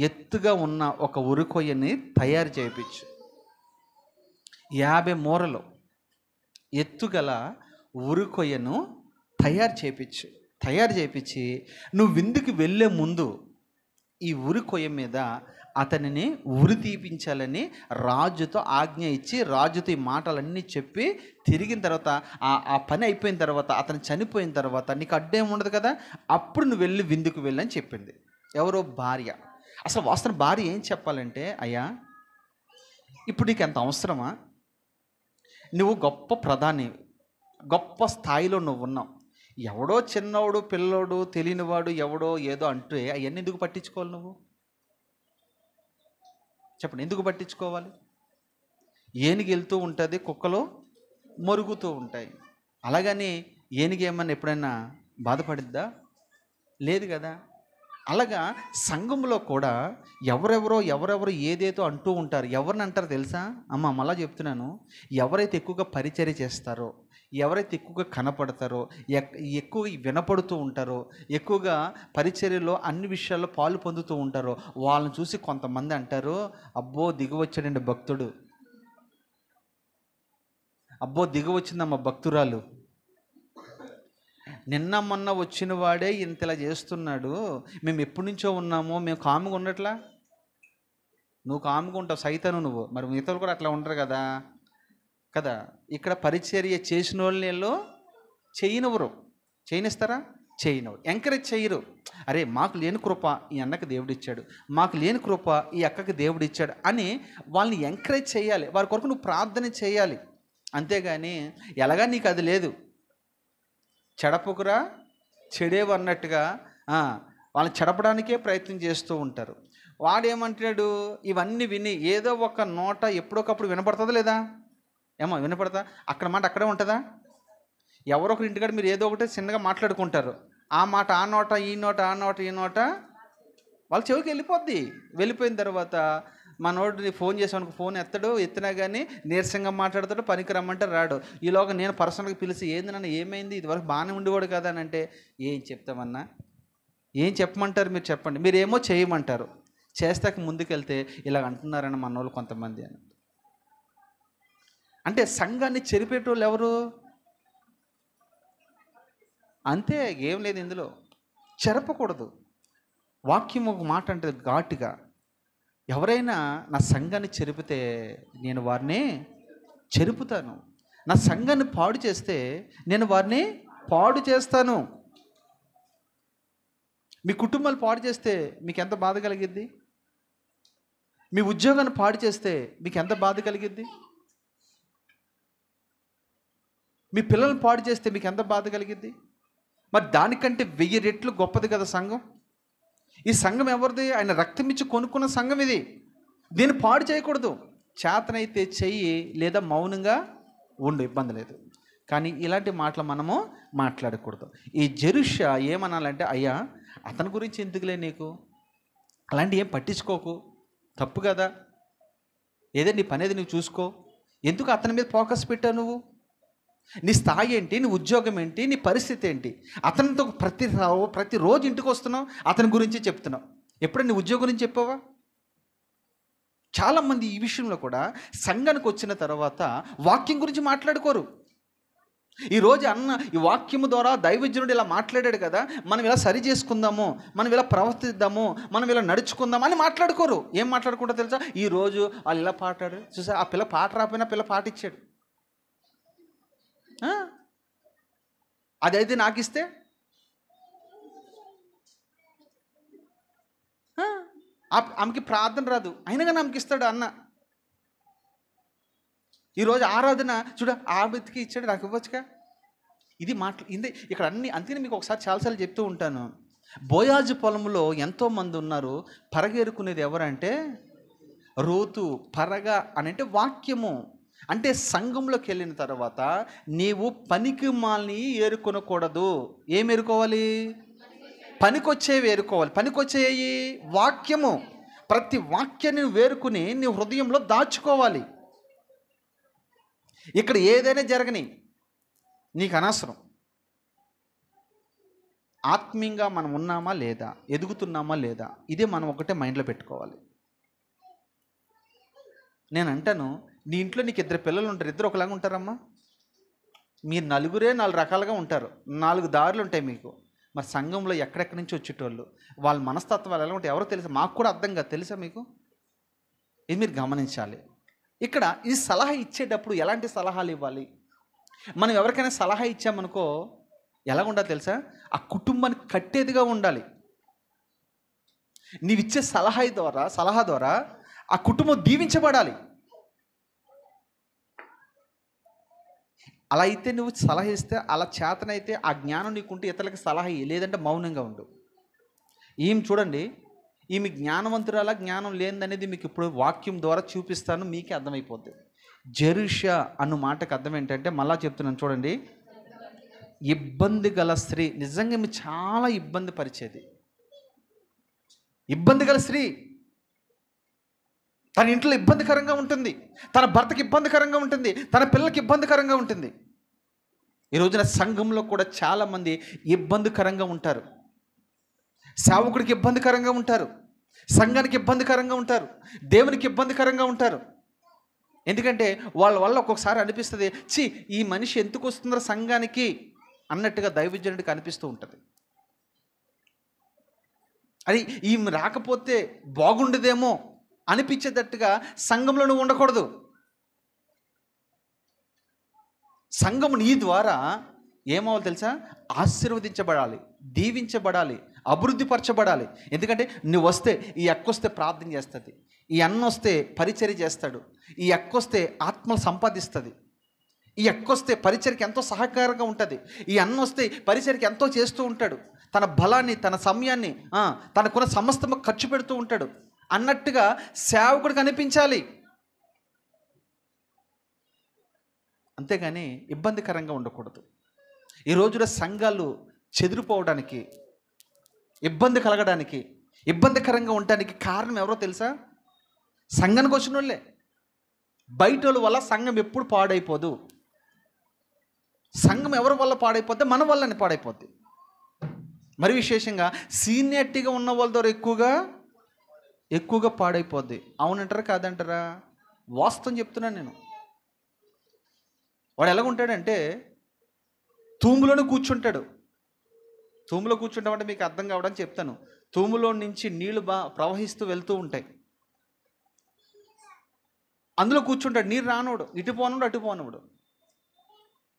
ఎత్తుగా ఉన్న ఒక ఉరికొయ్యని తయారు చేయించు. 50 మూరలు ఎత్తుగల ఉరికొయ్యను తయారు చేయించి నువ్వు విందుకు వెళ్ళే ముందు ఈ ఉరికొయ్య మీద అతనిని ఉరి తీపించాలని రాజుతో ఆజ్ఞ ఇచ్చి, రాజుతో ఈ మాటలన్నీ చెప్పి తిరిగిన తర్వాత ఆ పని అయిపోయిన తర్వాత, అతను చనిపోయిన తర్వాత నీకు అడ్డేం ఉండదు కదా, అప్పుడు నువ్వు వెళ్ళి విందుకు వెళ్ళని చెప్పింది. ఎవరో భార్య. అసలు వాస్తవం భార్య ఏం చెప్పాలంటే, అయ్యా ఇప్పుడు నీకు ఎంత అవసరమా? నువ్వు గొప్ప ప్రధాని, గొప్ప స్థాయిలో నువ్వు ఉన్నావు. ఎవడో చిన్నవాడు, పిల్లోడు, తెలియనివాడు ఎవడో ఏదో అంటే అవన్నీ ఎందుకు పట్టించుకోవాలి? నువ్వు చెప్పండి, ఎందుకు పట్టించుకోవాలి? ఏనుగు వెళ్తూ ఉంటుంది, కుక్కలు మరుగుతూ ఉంటాయి. అలాగని ఏనుగు ఏమన్నా ఎప్పుడైనా బాధపడిద్దా? లేదు కదా. అలాగా సంఘంలో కూడా ఎవరెవరో ఏదేదో అంటూ ఉంటారు. ఎవరిని అంటారు తెలుసా అమ్మ? మళ్ళా చెప్తున్నాను, ఎవరైతే ఎక్కువగా పరిచర్య చేస్తారో, ఎవరైతే ఎక్కువగా కనపడతారో, ఎక్కువగా వినపడుతూ ఉంటారో, ఎక్కువగా పరిచర్యలో అన్ని విషయాల్లో పాలు పొందుతూ ఉంటారో, వాళ్ళని చూసి కొంతమంది అంటారు, అబ్బో దిగువచ్చాడండి భక్తుడు, అబ్బో దిగువచ్చిందమ్మ భక్తురాలు, నిన్న మొన్న వచ్చిన వాడే ఇంతలా చేస్తున్నాడు, మేము ఎప్పటి నుంచో ఉన్నామో, మేము కాముగా ఉండట్లా. నువ్వు కాముగా ఉంటావు సైతాను నువ్వు, మరి మిగతా కూడా అట్లా ఉండరు కదా. ఇక్కడ పరిచర్య చేసిన వాళ్ళలో చేయనిస్తారా? చేయనివ్వరు, ఎంకరేజ్ చేయరు. అరే మాకు లేని కృప ఈ అన్నకి దేవుడిచ్చాడు, మాకు లేని కృప ఈ అక్కకి దేవుడిచ్చాడు అని వాళ్ళని ఎంకరేజ్ చేయాలి. వారి కొరకు నువ్వు ప్రార్థన చేయాలి. అంతేగాని ఎలాగా నీకు అది లేదు, చెడపుకురా చెడేవు అన్నట్టుగా వాళ్ళని చెడపడానికే ప్రయత్నం చేస్తూ ఉంటారు. వాడేమంటాడు, ఇవన్నీ విని ఏదో ఒక నోట ఎప్పుడొకప్పుడు వినపడుతుందా లేదా? ఏమో వినపడతా? అక్కడ మాట అక్కడే ఉంటుందా? ఎవరో ఒకరి ఇంటికాడ మీరు ఏదో ఒకటి చిన్నగా మాట్లాడుకుంటారు. ఆ మాట ఆ నోట, ఈ నోట, ఆ నోట, ఈ నోట వాళ్ళ చెవికి వెళ్ళిపోద్ది. వెళ్ళిపోయిన తర్వాత మనోడిని ఫోన్ చేసామనుకో, ఫోన్ ఎత్తినా కానీ నీరసంగా మాట్లాడతాడు, పనికి రమ్మంటే రాడు. ఈలోగా నేను పర్సనల్గా పిలిచి, ఏంది నన్ను ఏమైంది, ఇదివరకు బాగానే ఉండేవాడు కదా అని అంటే, ఏం చెప్తామన్నా, ఏం చెప్పమంటారు మీరు చెప్పండి, మీరేమో చేయమంటారు, చేస్తాక ముందుకెళ్తే ఇలాగ అంటున్నారని మన వాళ్ళు కొంతమంది అని. అంటే సంఘాన్ని చెరిపేటోళ్ళు ఎవరు? అంతే, ఏం లేదు ఇందులో. చెరపకూడదు. వాక్యం ఒక మాట అంటే ఘాటుగా, ఎవరైనా నా సంఘాన్ని చెరిపితే నేను వారిని చెరుపుతాను, నా సంఘాన్ని పాడు చేస్తే నేను వారిని పాడు చేస్తాను. మీ కుటుంబాలు పాడు చేస్తే మీకు ఎంత బాధ కలిగిద్ది? మీ ఉద్యోగాన్ని పాడు చేస్తే మీకు ఎంత బాధ కలిగిద్ది? మీ పిల్లల్ని పాడు చేస్తే మీకు ఎంత బాధ కలిగిద్ది? మరి దానికంటే 1000 రెట్లు గొప్పది కదా సంఘం. ఈ సంఘం ఎవరిది? ఆయన రక్తం ఇచ్చి కొనుక్కున్న సంఘం ఇది. దీన్ని పాడు చేయకూడదు. చేతనైతే చెయ్యి, లేదా మౌనంగా ఉండు, ఇబ్బంది లేదు. కానీ ఇలాంటి మాటలు మనము మాట్లాడకూడదు. ఈ జెరుషా ఏమనాలంటే, అయ్యా అతని గురించి ఎందుకులే నీకు, అలాంటి ఏం పట్టించుకోకు, తప్పు కదా, ఏదో నీ పనేది నువ్వు చూసుకో, ఎందుకు అతని మీద ఫోకస్ పెట్టావు నువ్వు? నీ స్థాయి ఏంటి, నీ ఉద్యోగం ఏంటి, నీ పరిస్థితి ఏంటి? అతనితో ప్రతిరోజు ఇంటికి వస్తున్నావు, అతని గురించి చెప్తున్నావు. ఎప్పుడైనా నీ ఉద్యోగం గురించి చెప్పావా? చాలామంది ఈ విషయంలో కూడా సంఘానికి వచ్చిన తర్వాత వాక్యం గురించి మాట్లాడుకోరు. ఈరోజు ఈ వాక్యము ద్వారా దైవజనుడు ఇలా మాట్లాడాడు కదా, మనం ఇలా సరి చేసుకుందాము, మనం ఇలా ప్రవర్తిద్దాము, మనం ఇలా నడుచుకుందాము అని మాట్లాడుకోరు. ఏం మాట్లాడుకుంటారో తెలుసా? ఈరోజు వాళ్ళు ఇలా పాడాడు చూసా, ఆ పిల్ల పాట రాకపోయినా పిల్ల పాట ఇచ్చాడు, అదైతే నాకు ఇస్తే, ఆమెకి ప్రార్థన రాదు అయినా కానీ ఆమెకి ఇస్తాడు అన్న. ఈరోజు ఆరాధన చూడ, ఆ బతికి ఇచ్చాడు, నాకు ఇవ్వచ్చుగా. ఇది ఇక్కడ అన్ని. అందుకని మీకు ఒకసారి చాలాసార్లు చెప్తూ ఉంటాను, బోయాజు పొలంలో ఎంతోమంది ఉన్నారు, పరగేరుకునేది ఎవరంటే రూతు. పరగ అని అంటే వాక్యము. అంటే సంఘంలోకి వెళ్ళిన తర్వాత నీవు పనికి మాలిని ఏరుకొనకూడదు. ఏం ఏరుకోవాలి? పనికొచ్చేవి ఏరుకోవాలి. పనికొచ్చేవి వాక్యము. ప్రతి వాక్యాన్ని వేరుకుని నీ హృదయంలో దాచుకోవాలి. ఇక్కడ ఏదైనా జరగని నీకు అనవసరం. ఆత్మీయంగా మనం ఉన్నామా లేదా, ఎదుగుతున్నామా లేదా, ఇదే మనం ఒకటే మైండ్లో పెట్టుకోవాలి. నేను అంటాను, నీ ఇంట్లో నీకు 2 పిల్లలు ఉంటారు, ఇద్దరు ఒకలాగా ఉంటారమ్మా? మీరు నలుగురే 4 రకాలుగా ఉంటారు, 4 దారులు ఉంటాయి మీకు. మరి సంఘంలో ఎక్కడెక్కడి నుంచి వచ్చేటోళ్ళు, వాళ్ళ మనస్తత్వాలు ఎలా ఉంటాయి ఎవరో తెలుసా? మాకు కూడా అర్థం కాదు, తెలుసా మీకు? ఇది మీరు గమనించాలి. ఇక్కడ ఈ సలహా ఇచ్చేటప్పుడు ఎలాంటి సలహాలు ఇవ్వాలి? మనం ఎవరికైనా సలహా ఇచ్చామనుకో ఎలా ఉండాలి తెలుసా? ఆ కుటుంబాన్ని కట్టేదిగా ఉండాలి. నీవిచ్చే సలహా ద్వారా ఆ కుటుంబం దీవించబడాలి. అలా అయితే నువ్వు సలహా ఇస్తే, అలా చేతనైతే ఆ జ్ఞానం నీకుంటే ఇతరులకి సలహా లేదంటే మౌనంగా ఉండు. ఈమె చూడండి, ఈమె జ్ఞానవంతురాలా జ్ఞానం లేదనేది మీకు ఇప్పుడు వాక్యం ద్వారా చూపిస్తాను, మీకే అర్థమైపోద్ది. జెరుషా అన్న మాటకు అర్థం ఏంటంటే, మళ్ళా చెప్తున్నాను చూడండి, ఇబ్బంది గల స్త్రీ. నిజంగా ఈమె చాలా ఇబ్బంది పరిచేది. ఇబ్బంది గల స్త్రీ, తన ఇంట్లో ఇబ్బందికరంగా ఉంటుంది, తన భర్తకి ఇబ్బందికరంగా ఉంటుంది, తన పిల్లలకి ఇబ్బందికరంగా ఉంటుంది. ఈ రోజున సంఘంలో కూడా చాలామంది ఇబ్బందికరంగా ఉంటారు. సేవకుడికి ఇబ్బందికరంగా ఉంటారు, సంఘానికి ఇబ్బందికరంగా ఉంటారు, దేవునికి ఇబ్బందికరంగా ఉంటారు. ఎందుకంటే వాళ్ళ వల్ల ఒక్కొక్కసారి అనిపిస్తుంది, ఈ మనిషి ఎందుకు వస్తుందో సంఘానికి అన్నట్టుగా దైవజనుడికి అనిపిస్తూ ఉంటుంది. అది ఈమె రాకపోతే బాగుండదేమో అనిపించేటట్టుగా సంఘంలో నువ్వు ఉండకూడదు. సంఘం నీ ద్వారా ఏమవ్వాలి తెలుసా? ఆశీర్వదించబడాలి, దీవించబడాలి, అభివృద్ధిపరచబడాలి. ఎందుకంటే నువ్వు వస్తే, ఈ అక్కొస్తే ప్రార్థన చేస్తుంది, ఈ అన్న వస్తే పరిచర్య చేస్తాడు, ఈ అక్కొస్తే ఆత్మలు సంపాదిస్తుంది, ఈ ఎక్కొస్తే పరిచర్కి ఎంతో సహకారంగా ఉంటుంది. ఈ అన్న వస్తే పరిచర్కి ఎంతో చేస్తూ ఉంటాడు. తన బలాన్ని, తన సమయాన్ని, తనకున్న సమస్తము ఖర్చు పెడుతూ ఉంటాడు అన్నట్టుగా సేవకుడు కనిపించాలి. అంతేగాని ఇబ్బందికరంగా ఉండకూడదు. ఈ రోజున సంఘాలు చెదిరిపోవడానికి, ఇబ్బంది కలగడానికి, ఇబ్బందికరంగా ఉండడానికి కారణం ఎవరో తెలుసా? సంఘానికి వచ్చిన వాళ్ళే. బయట వాళ్ళ వల్ల సంఘం ఎప్పుడు పాడైపోదు. సంఘం ఎవరి వల్ల పాడైపోద్ది? మన వల్లనే పాడైపోద్ది. మరి విశేషంగా సీనియారిటీగా ఉన్న వాళ్ళ ద్వారా ఎక్కువగా పాడైపోద్ది. అవునంటారా కాదంటారా? వాస్తవం చెప్తున్నాను నేను. వాడు ఎలాగుంటాడంటే తూములోనే కూర్చుంటాడు. తూములో కూర్చుంటామంటే మీకు అర్థం కావడానికి చెప్తాను. తూములో నుంచి నీళ్లు ప్రవహిస్తూ వెళ్తూ ఉంటాయి. అందులో కూర్చుంటాడు. నీరు రానోడు, ఇటు పోనోడు అటు పోనోడు.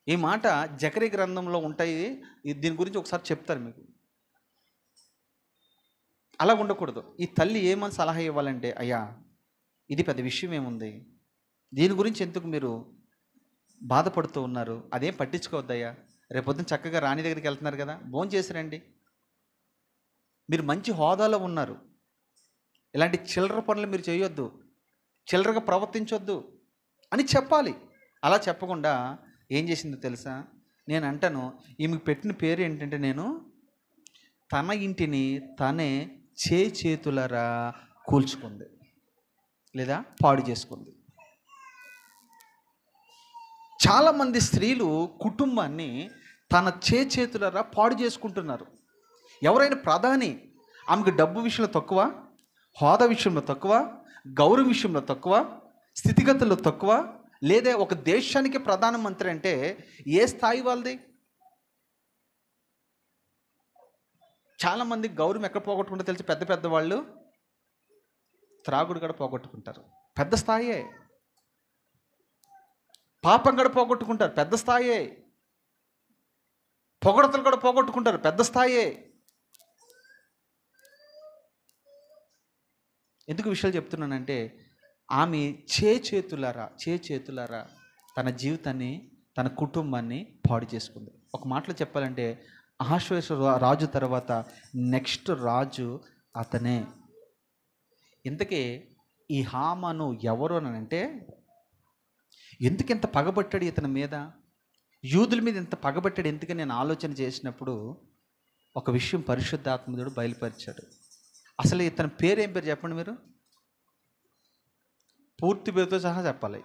ఈ మాట జకరియా గ్రంథంలో ఉంటాయి. దీని గురించి ఒకసారి చెప్తారు మీకు. అలా ఉండకూడదు. ఈ తల్లి ఏమని సలహా ఇవ్వాలంటే, అయ్యా ఇది పెద్ద విషయం ఏముంది, దీని గురించి ఎందుకు మీరు బాధపడుతూ ఉన్నారు? అదేం పట్టించుకోవద్దయ్యా. రేపొద్దున చక్కగా రాణి దగ్గరికి వెళ్తున్నారు కదా, భోంచేసి రండి. మీరు మంచి హోదాలో ఉన్నారు. ఇలాంటి చిల్లర పనులు మీరు చేయొద్దు, చిల్లరగా ప్రవర్తించొద్దు అని చెప్పాలి. అలా చెప్పకుండా ఏం చేసిందో తెలుసా? నేను అంటాను, ఈమెకు పెట్టిన పేరు ఏంటంటే, నేను తన ఇంటిని తనే చేతులరా కూల్చుకుంది లేదా పాడు చేసుకుంది. చాలామంది స్త్రీలు కుటుంబాన్ని తన చేతులరా పాడు చేసుకుంటున్నారు. ఎవరైనా ప్రధాని, ఆమెకు డబ్బు విషయంలో తక్కువ, హోదా విషయంలో తక్కువ, గౌరవ విషయంలో తక్కువ, స్థితిగతుల్లో తక్కువ, లేదా ఒక దేశానికి ప్రధానమంత్రి అంటే ఏ స్థాయి వాళ్ళది? చాలామంది గౌరవం ఎక్కడ పోగొట్టుకుంటారో తెలిసి పెద్ద పెద్ద వాళ్ళు త్రాగుడు కూడా పోగొట్టుకుంటారు, పెద్ద స్థాయే. పాపం కూడా పోగొట్టుకుంటారు, పెద్ద స్థాయే. పొగడతలు కూడా పోగొట్టుకుంటారు, పెద్ద స్థాయే. ఎందుకు విషయాలు చెప్తున్నానంటే, ఆమె చేతులారా తన జీవితాన్ని, తన కుటుంబాన్ని పాడు చేసుకుంది. ఒక మాటలో చెప్పాలంటే, అహష్వేరోషు రాజు తర్వాత నెక్స్ట్ రాజు అతనే. ఇంతకీ ఈ హామాను ఎవరు అని అంటే, ఎందుకు ఇంత పగబట్టాడు ఇతని మీద, యూదుల మీద ఇంత పగబట్టాడు ఎందుకని నేను ఆలోచన చేసినప్పుడు ఒక విషయం పరిశుద్ధాత్మదేవుడు బయలుపరిచాడు. అసలు ఇతని పేరు ఏం పేరు చెప్పండి మీరు? పూర్తి పేరుతో సహా చెప్పాలి.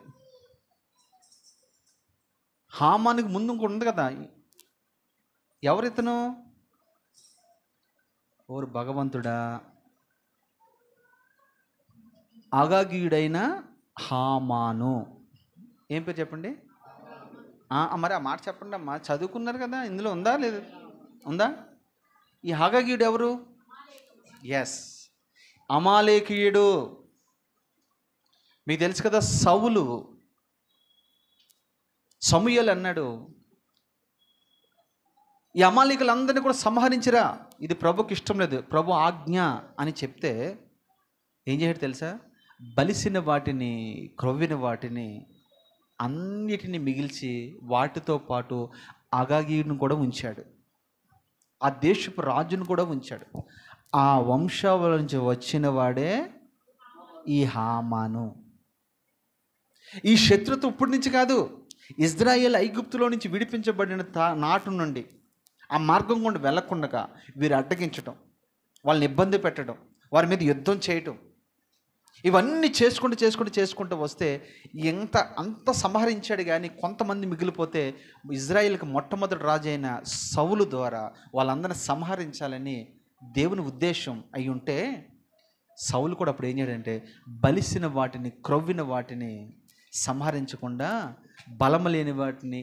హామానికి ముందు ఇంకోటి ఉంది కదా, ఎవరితను? ఓరు భగవంతుడా, అగాగీయుడైన హామాను. ఏం పేరు చెప్పండి? మరి ఆ మాట చెప్పండి అమ్మా, చదువుకున్నారు కదా, ఇందులో ఉందా లేదు? ఉందా? ఈ అగాగీయుడు ఎవరు? ఎస్, అమాలేకీయుడు. మీకు తెలుసు కదా, సౌలు సమూయేలు అన్నాడు, ఈ అమాలేకులందరినీ కూడా సంహరించిరా, ఇది ప్రభుకి ఇష్టం లేదు, ప్రభు ఆజ్ఞ అని చెప్తే ఏం చేశాడు తెలుసా? బలిసిన వాటిని, క్రొవ్విన వాటిని అన్నిటిని మిగిల్చి వాటితో పాటు అగాగీయుడిని కూడా ఉంచాడు, ఆ దేశపు రాజును కూడా ఉంచాడు. ఆ వంశావళి నుంచి వచ్చిన వాడే ఈ హామాను. ఈ శత్రుత్వం ఇప్పటి నుంచి కాదు, ఇజ్రాయేల్ ఐగుప్తులో నుంచి విడిపించబడిన నాటు నుండి ఆ మార్గం గుండా వెళ్ళకుండా వీరు అడ్డగించటం, వాళ్ళని ఇబ్బంది పెట్టడం, వారి మీద యుద్ధం చేయటం, ఇవన్నీ చేసుకుంటూ వస్తే అంత సంహరించాడు. కానీ కొంతమంది మిగిలిపోతే ఇజ్రాయేల్కి మొట్టమొదటి రాజు అయిన సౌలు ద్వారా వాళ్ళందరినీ సంహరించాలని దేవుని ఉద్దేశం అయి ఉంటే, సౌలు కూడా అప్పుడు ఏం చేయడంటే బలిసిన వాటిని, క్రొవ్విన వాటిని సంహరించకుండా బలము లేని వాటిని,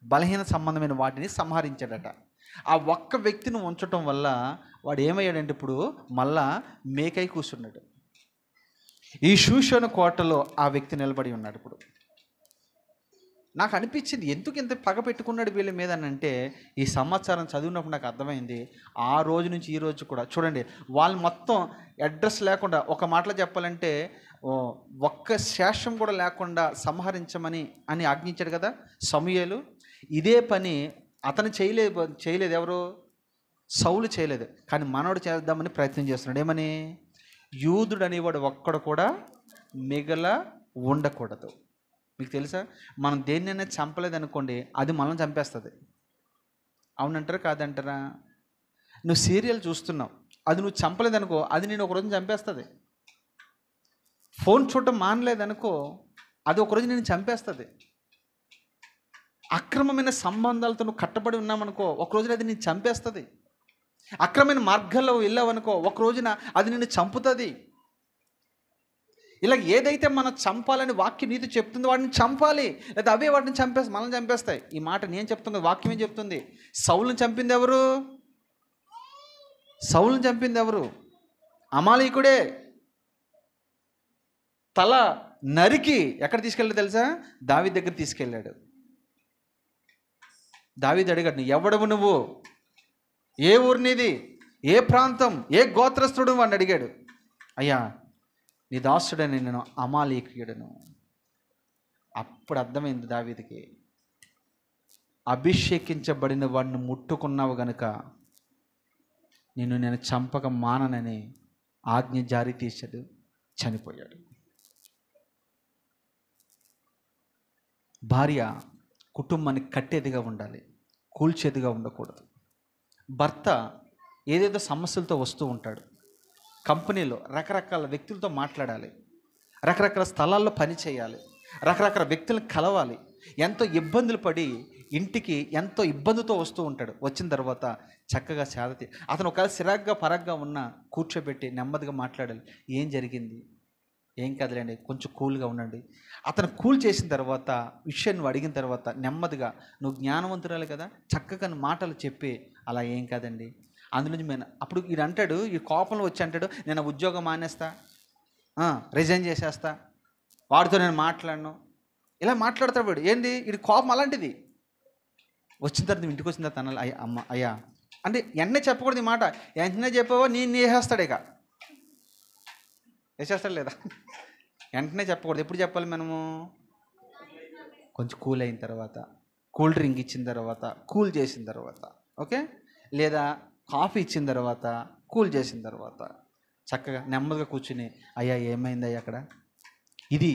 బలహీన సంబంధమైన వాటిని సంహరించాడట. ఆ ఒక్క వ్యక్తిని ఉంచటం వల్ల వాడు ఏమయ్యాడంటే ఇప్పుడు మళ్ళా మేకై కూర్చున్నాడు. ఈ షూషను కోటలో ఆ వ్యక్తి నిలబడి ఉన్నాడు. ఇప్పుడు నాకు అనిపించింది ఎందుకు ఇంత పగ పెట్టుకున్నాడు వీళ్ళ మీద అని అంటే, ఈ సమాచారం చదివినప్పుడు నాకు అర్థమైంది. ఆ రోజు నుంచి ఈ రోజు కూడా చూడండి, వాళ్ళు మొత్తం అడ్రస్ లేకుండా, ఒక మాటలో చెప్పాలంటే ఒక్క శేషం కూడా లేకుండా సంహరించమని అని ఆజ్ఞించాడు కదా సమూయేలు. ఇదే పని అతను చేయలేదు ఎవరు? సౌలు చేయలేదు. కానీ మనోడు చేద్దామని ప్రయత్నం చేస్తున్నాడు. ఏమని? యూదుడు అనేవాడు ఒక్కడు కూడా మిగల ఉండకూడదు. మీకు తెలుసా, మనం దేన్నైనా చంపలేదనుకోండి, అది మనం చంపేస్తుంది. అవునంటారా కాదంటారా? నువ్వు సీరియల్ చూస్తున్నావు, అది నువ్వు చంపలేదనుకో, అది నేను ఒకరోజు చంపేస్తుంది. ఫోన్ చూడటం మానలేదనుకో, అది ఒకరోజు నేను చంపేస్తుంది. అక్రమమైన సంబంధాలతో నువ్వు కట్టబడి ఉన్నామనుకో, ఒకరోజున అది నేను చంపేస్తుంది. అక్రమమైన మార్గాల్లో వెళ్ళావనుకో, ఒక రోజున అది నిన్ను చంపుతుంది. ఇలా ఏదైతే మనం చంపాలని వాక్యం నీతి చెప్తుందో వాటిని చంపాలి, లేదా అవే వాటిని మనం చంపేస్తాయి. ఈ మాట నేను చెప్తుంది, వాక్యం ఏం చెప్తుంది? సౌలుని చంపింది ఎవరు? సౌలుని చంపింది ఎవరు? అమాలీకుడే. తల నరికి ఎక్కడ తీసుకెళ్ళాడు తెలుసా? దావీదు దగ్గర తీసుకెళ్ళాడు. దావీదు అడిగాడు, ఎవడవు నువ్వు? ఏ ఊరు నీది? ఏ ప్రాంతం? ఏ గోత్రస్తుడు అని అడిగాడు. అయ్యా, నీ దాసుడని నేను అమాలీకుడను. అప్పుడు అర్థమైంది దావీదుకి, అభిషేకించబడిన వాడిని ముట్టుకున్నావు గనుక నేను చంపక మాననని ఆజ్ఞ జారీ చేశాడు. చనిపోయాడు. భార్య కుటుంబాన్ని కట్టేదిగా ఉండాలి, కూల్చేదిగా ఉండకూడదు. భర్త ఏదేదో సమస్యలతో వస్తూ ఉంటాడు. కంపెనీలో రకరకాల వ్యక్తులతో మాట్లాడాలి, రకరకాల స్థలాల్లో పని చేయాలి, రకరకాల వ్యక్తులను కలవాలి. ఎంతో ఇబ్బందులు పడి ఇంటికి ఎంతో ఇబ్బందితో వస్తూ ఉంటాడు. వచ్చిన తర్వాత చక్కగా సేదతి అతను ఒకవేళ సిరాగ్గా పరాగ్గా ఉన్నా కూర్చోబెట్టి నెమ్మదిగా మాట్లాడాలి. ఏం జరిగింది? ఏం కదలేండి, కొంచెం కూల్గా ఉండండి. అతను కూల్ చేసిన తర్వాత, విషయం నువ్వు అడిగిన తర్వాత నెమ్మదిగా, నువ్వు జ్ఞానవంతురాలు కదా, చక్కగా మాటలు చెప్పి, అలా ఏం కాదండి అందులోంచి మేము అప్పుడు ఈడు అంటాడు, ఈ కోపంలో వచ్చి అంటాడు, నేను ఉద్యోగం మానేస్తా, రిజైన్ చేసేస్తా, వాడితో నేను మాట్లాడను, ఇలా మాట్లాడతాడు వాడు. ఏంటి ఇది కోపం అలాంటిది. వచ్చిన తర్వాత ఇంటికి వచ్చిన తర్వాత అనాలి, అమ్మ అయ్యా అంటే వెంటనే చెప్పకూడదు ఈ మాట. వెంటనే చెప్పావో నేను వేసేస్తాడు, ఇక వేసేస్తాడు లేదా, వెంటనే చెప్పకూడదు. ఎప్పుడు చెప్పాలి మనము? కొంచెం కూల్ అయిన తర్వాత, కూల్ డ్రింక్ ఇచ్చిన తర్వాత, కూల్ చేసిన తర్వాత, ఓకే, లేదా కాఫీ ఇచ్చిన తర్వాత, కూల్ చేసిన తర్వాత చక్కగా నెమ్మదిగా కూర్చుని, అయ్యా ఏమైంది అయ్యా అక్కడ, ఇది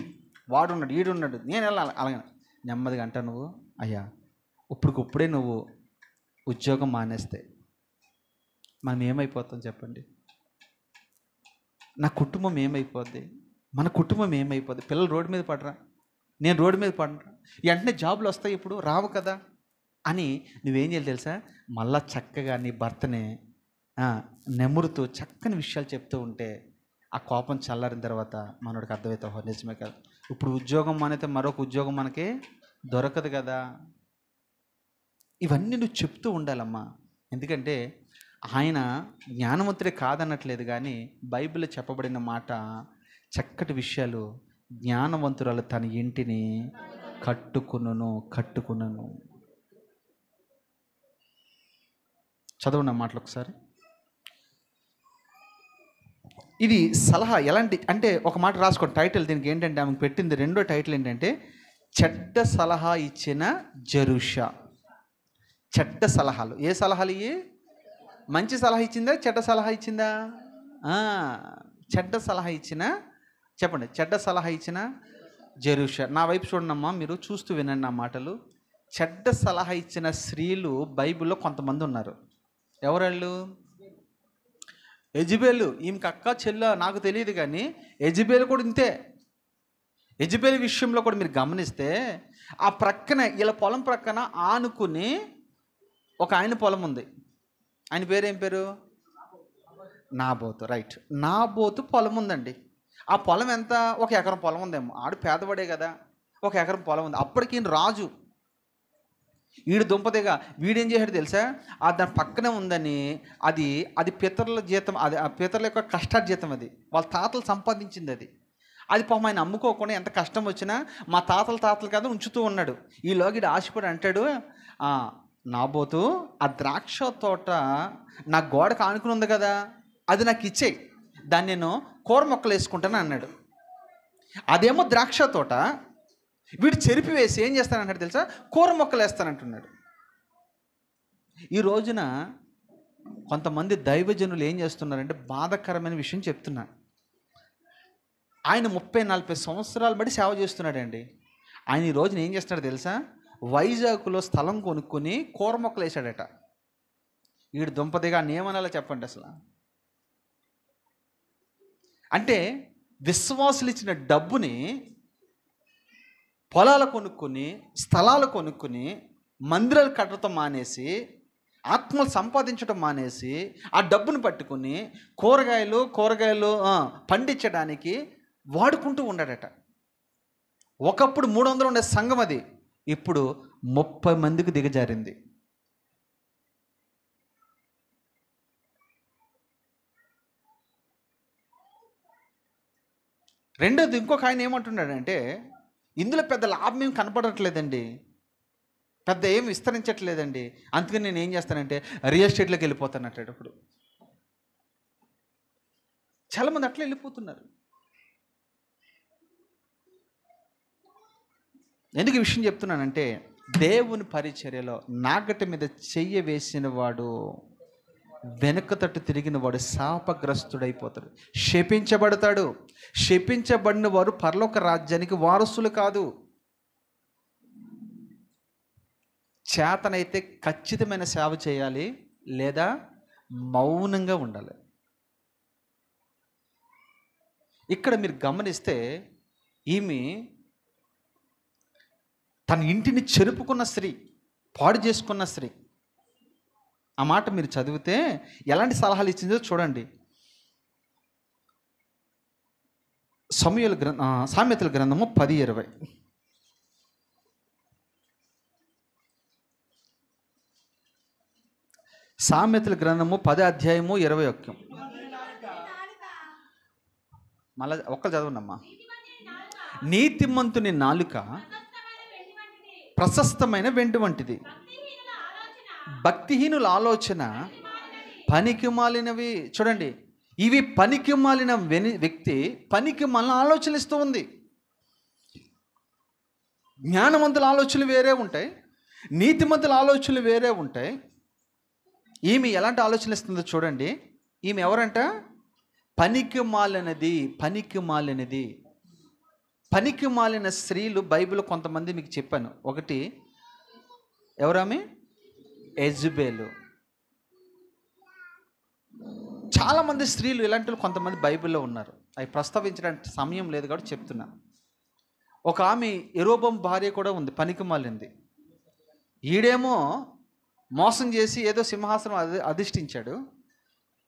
వాడున్నాడు ఈడున్నాడు నేను వెళ్ళాలి, అలాగే నెమ్మదిగా అంటా, నువ్వు అయ్యా ఇప్పుడే నువ్వు ఉద్యోగం మానేస్తే మనం ఏమైపోతాం చెప్పండి? నా కుటుంబం ఏమైపోద్ది? మన కుటుంబం ఏమైపోద్ది? పిల్లలు రోడ్డు మీద పడరా, నేను రోడ్డు మీద పడరా, వెంటనే జాబులు వస్తాయి, ఇప్పుడు రావు కదా అని నువ్వేం చేయాలి తెలుసా? మళ్ళా చక్కగా నీ భర్తనే నెమురుతూ చక్కని విషయాలు చెప్తూ ఉంటే ఆ కోపం చల్లారిన తర్వాత మనోడికి అర్థమవుతావు, నిజమే కదా, ఇప్పుడు ఉద్యోగం మానేతే మరొక ఉద్యోగం మనకి దొరకదు కదా. ఇవన్నీ నువ్వు చెప్తూ ఉండాలమ్మా. ఎందుకంటే ఆయన జ్ఞానవంతుడే కాదనట్లేదు, కానీ బైబిల్లో చెప్పబడిన మాట చక్కటి విషయాలు. జ్ఞానవంతురాలు తన ఇంటిని కట్టుకును. చదవండి ఆ మాటలు ఒకసారి. ఇది సలహా ఎలాంటి అంటే, ఒక మాట రాసుకోండి టైటిల్ దీనికి. ఏంటంటే ఆమెకు పెట్టింది రెండో టైటిల్ ఏంటంటే, చెడ్డ సలహా ఇచ్చిన జెరూషా. చెడ్డ సలహాలు. ఏ సలహాలు ఇవి? మంచి సలహా ఇచ్చిందా, చెడ్డ సలహా ఇచ్చిందా? చెడ్డ సలహా ఇచ్చిన, చెప్పండి, చెడ్డ సలహా ఇచ్చిన జెరూషా. నా వైపు చూడండమ్మా, మీరు చూస్తూ వినండి నా మాటలు. చెడ్డ సలహా ఇచ్చిన స్త్రీలు బైబిల్లో కొంతమంది ఉన్నారు. ఎవరాళ్ళు? యెజబెలు. ఈమెకి అక్క చెల్ల నాకు తెలియదు, కానీ యెజబెలు కూడా ఇంతే. యెజబెలు విషయంలో కూడా మీరు గమనిస్తే, ఆ ప్రక్కన ఇలా పొలం ప్రక్కన ఆనుకుని ఒక ఆయన పొలం ఉంది. ఆయన పేరు ఏం పేరు? నాబోతు. రైట్, నాబోతు పొలం ఉందండి. ఆ పొలం ఎంత? 1 ఎకరం పొలం ఉందేమో. ఆడు పేదవాడే కదా, 1 ఎకరం పొలం ఉంది. అప్పటికి ఈయన రాజు. వీడు దుంపదేగా వీడేం చేశాడు తెలుసా? దాని పక్కనే ఉందని, అది పితరుల జీతం, అది ఆ పితరుల యొక్క కష్టార్జితం, అది వాళ్ళ తాతలు సంపాదించింది. అది పాపం ఆయన అమ్ముకోకుండా ఎంత కష్టం వచ్చినా మా తాతల కదా ఉంచుతూ ఉన్నాడు. ఈలోగా ఈడు ఆశపడి అంటాడు, "ఆ, నాబోతు, ఆ ద్రాక్ష తోట నా గోడకు ఆనుకుని ఉంది కదా, అది నాకు ఇచ్చేయి, దాన్ని నేను కూర మొక్కలు వేసుకుంటాను" అన్నాడు. అదేమో ద్రాక్ష తోట, వీడు చెరిపివేసి ఏం చేస్తానంటాడు తెలుసా, కూర మొక్కలు వేస్తానంటున్నాడు. ఈ రోజున కొంతమంది దైవజనులు ఏం చేస్తున్నారంటే బాధాకరమైన విషయం చెప్తున్నా. ఆయన 30-40 సంవత్సరాలు బట్టి సేవ చేస్తున్నాడండి. ఆయన ఈ రోజున ఏం చేస్తున్నాడు తెలుసా, వైజాగ్లో స్థలం కొనుక్కొని కూర మొక్కలు వేసాడట. వీడు దుంపదిగా ఏమనాలో చెప్పండి అసలు. అంటే విశ్వాసులు ఇచ్చిన డబ్బుని పొలాలు కొనుక్కొని, స్థలాలు కొనుక్కొని, మందిరాలు కట్టడం మానేసి, ఆత్మలు సంపాదించడం మానేసి, ఆ డబ్బును పట్టుకుని కూరగాయలు పండించడానికి వాడుకుంటూ ఉన్నాడట. ఒకప్పుడు 300 ఉండే సంఘం అది ఇప్పుడు 30 మందికి దిగజారింది. రెండోది, ఇంకొక ఆయన ఏమంటున్నాడంటే, ఇందులో పెద్ద లాభం ఏం కనపడట్లేదండి, పెద్ద ఏం విస్తరించట్లేదండి, అందుకని నేను ఏం చేస్తానంటే రియల్ ఎస్టేట్లోకి వెళ్ళిపోతానంటాడు. ఇప్పుడు చాలామంది అట్లా వెళ్ళిపోతున్నారు. ఎందుకు ఈ విషయం చెప్తున్నానంటే, దేవుని పరిచర్యలో నాగటి మీద చెయ్యి వేసిన వాడు, వెనుక తట్టు తిరిగిన వాడు శాపగ్రస్తుడైపోతాడు, శపించబడతాడు. శపించబడిన వారు పరలోక రాజ్యానికి వారసులు కాదు. చేతనైతే ఖచ్చితమైన సేవ చేయాలి, లేదా మౌనంగా ఉండాలి. ఇక్కడ మీరు గమనిస్తే ఈమె తన ఇంటిని చెరుపుకున్న స్త్రీ, పాడు చేసుకున్న స్త్రీ. ఆ మాట మీరు చదివితే ఎలాంటి సలహాలు ఇచ్చిందో చూడండి. సామెతల గ్రంథము 10:20. సామెతల గ్రంథము 10:21. మళ్ళా ఒక్కరు చదవండమ్మా. నీతిమంతుని నాలుక ప్రశస్తమైన వెండి వంటిది, భక్తిహీనుల ఆలోచన పనికి మాలినవి. చూడండి, ఇవి పనికి మాలిన వ్యక్తి పనికి మాలిన ఆలోచనలు ఇస్తూ ఉంది. జ్ఞానవంతుల ఆలోచనలు వేరే ఉంటాయి, నీతిమంతుల ఆలోచనలు వేరే ఉంటాయి. ఈమె ఎలాంటి ఆలోచనలు ఇస్తుందో చూడండి. ఈమె ఎవరంట? పనికి మాలినది. పనికి మాలిన స్త్రీలు బైబిల్ కొంతమంది మీకు చెప్పాను. ఒకటి ఎవరామె? యెజబెలు. చాలామంది స్త్రీలు ఇలాంటి కొంతమంది బైబిల్లో ఉన్నారు. అవి ప్రస్తావించడానికి సమయం లేదు కాబట్టి చెప్తున్నా. ఒక ఆమె యెరోబోము భార్య కూడా ఉంది, పనికి మాలింది. ఈడేమో మోసం చేసి ఏదో సింహాసనం అధిష్ఠించాడు.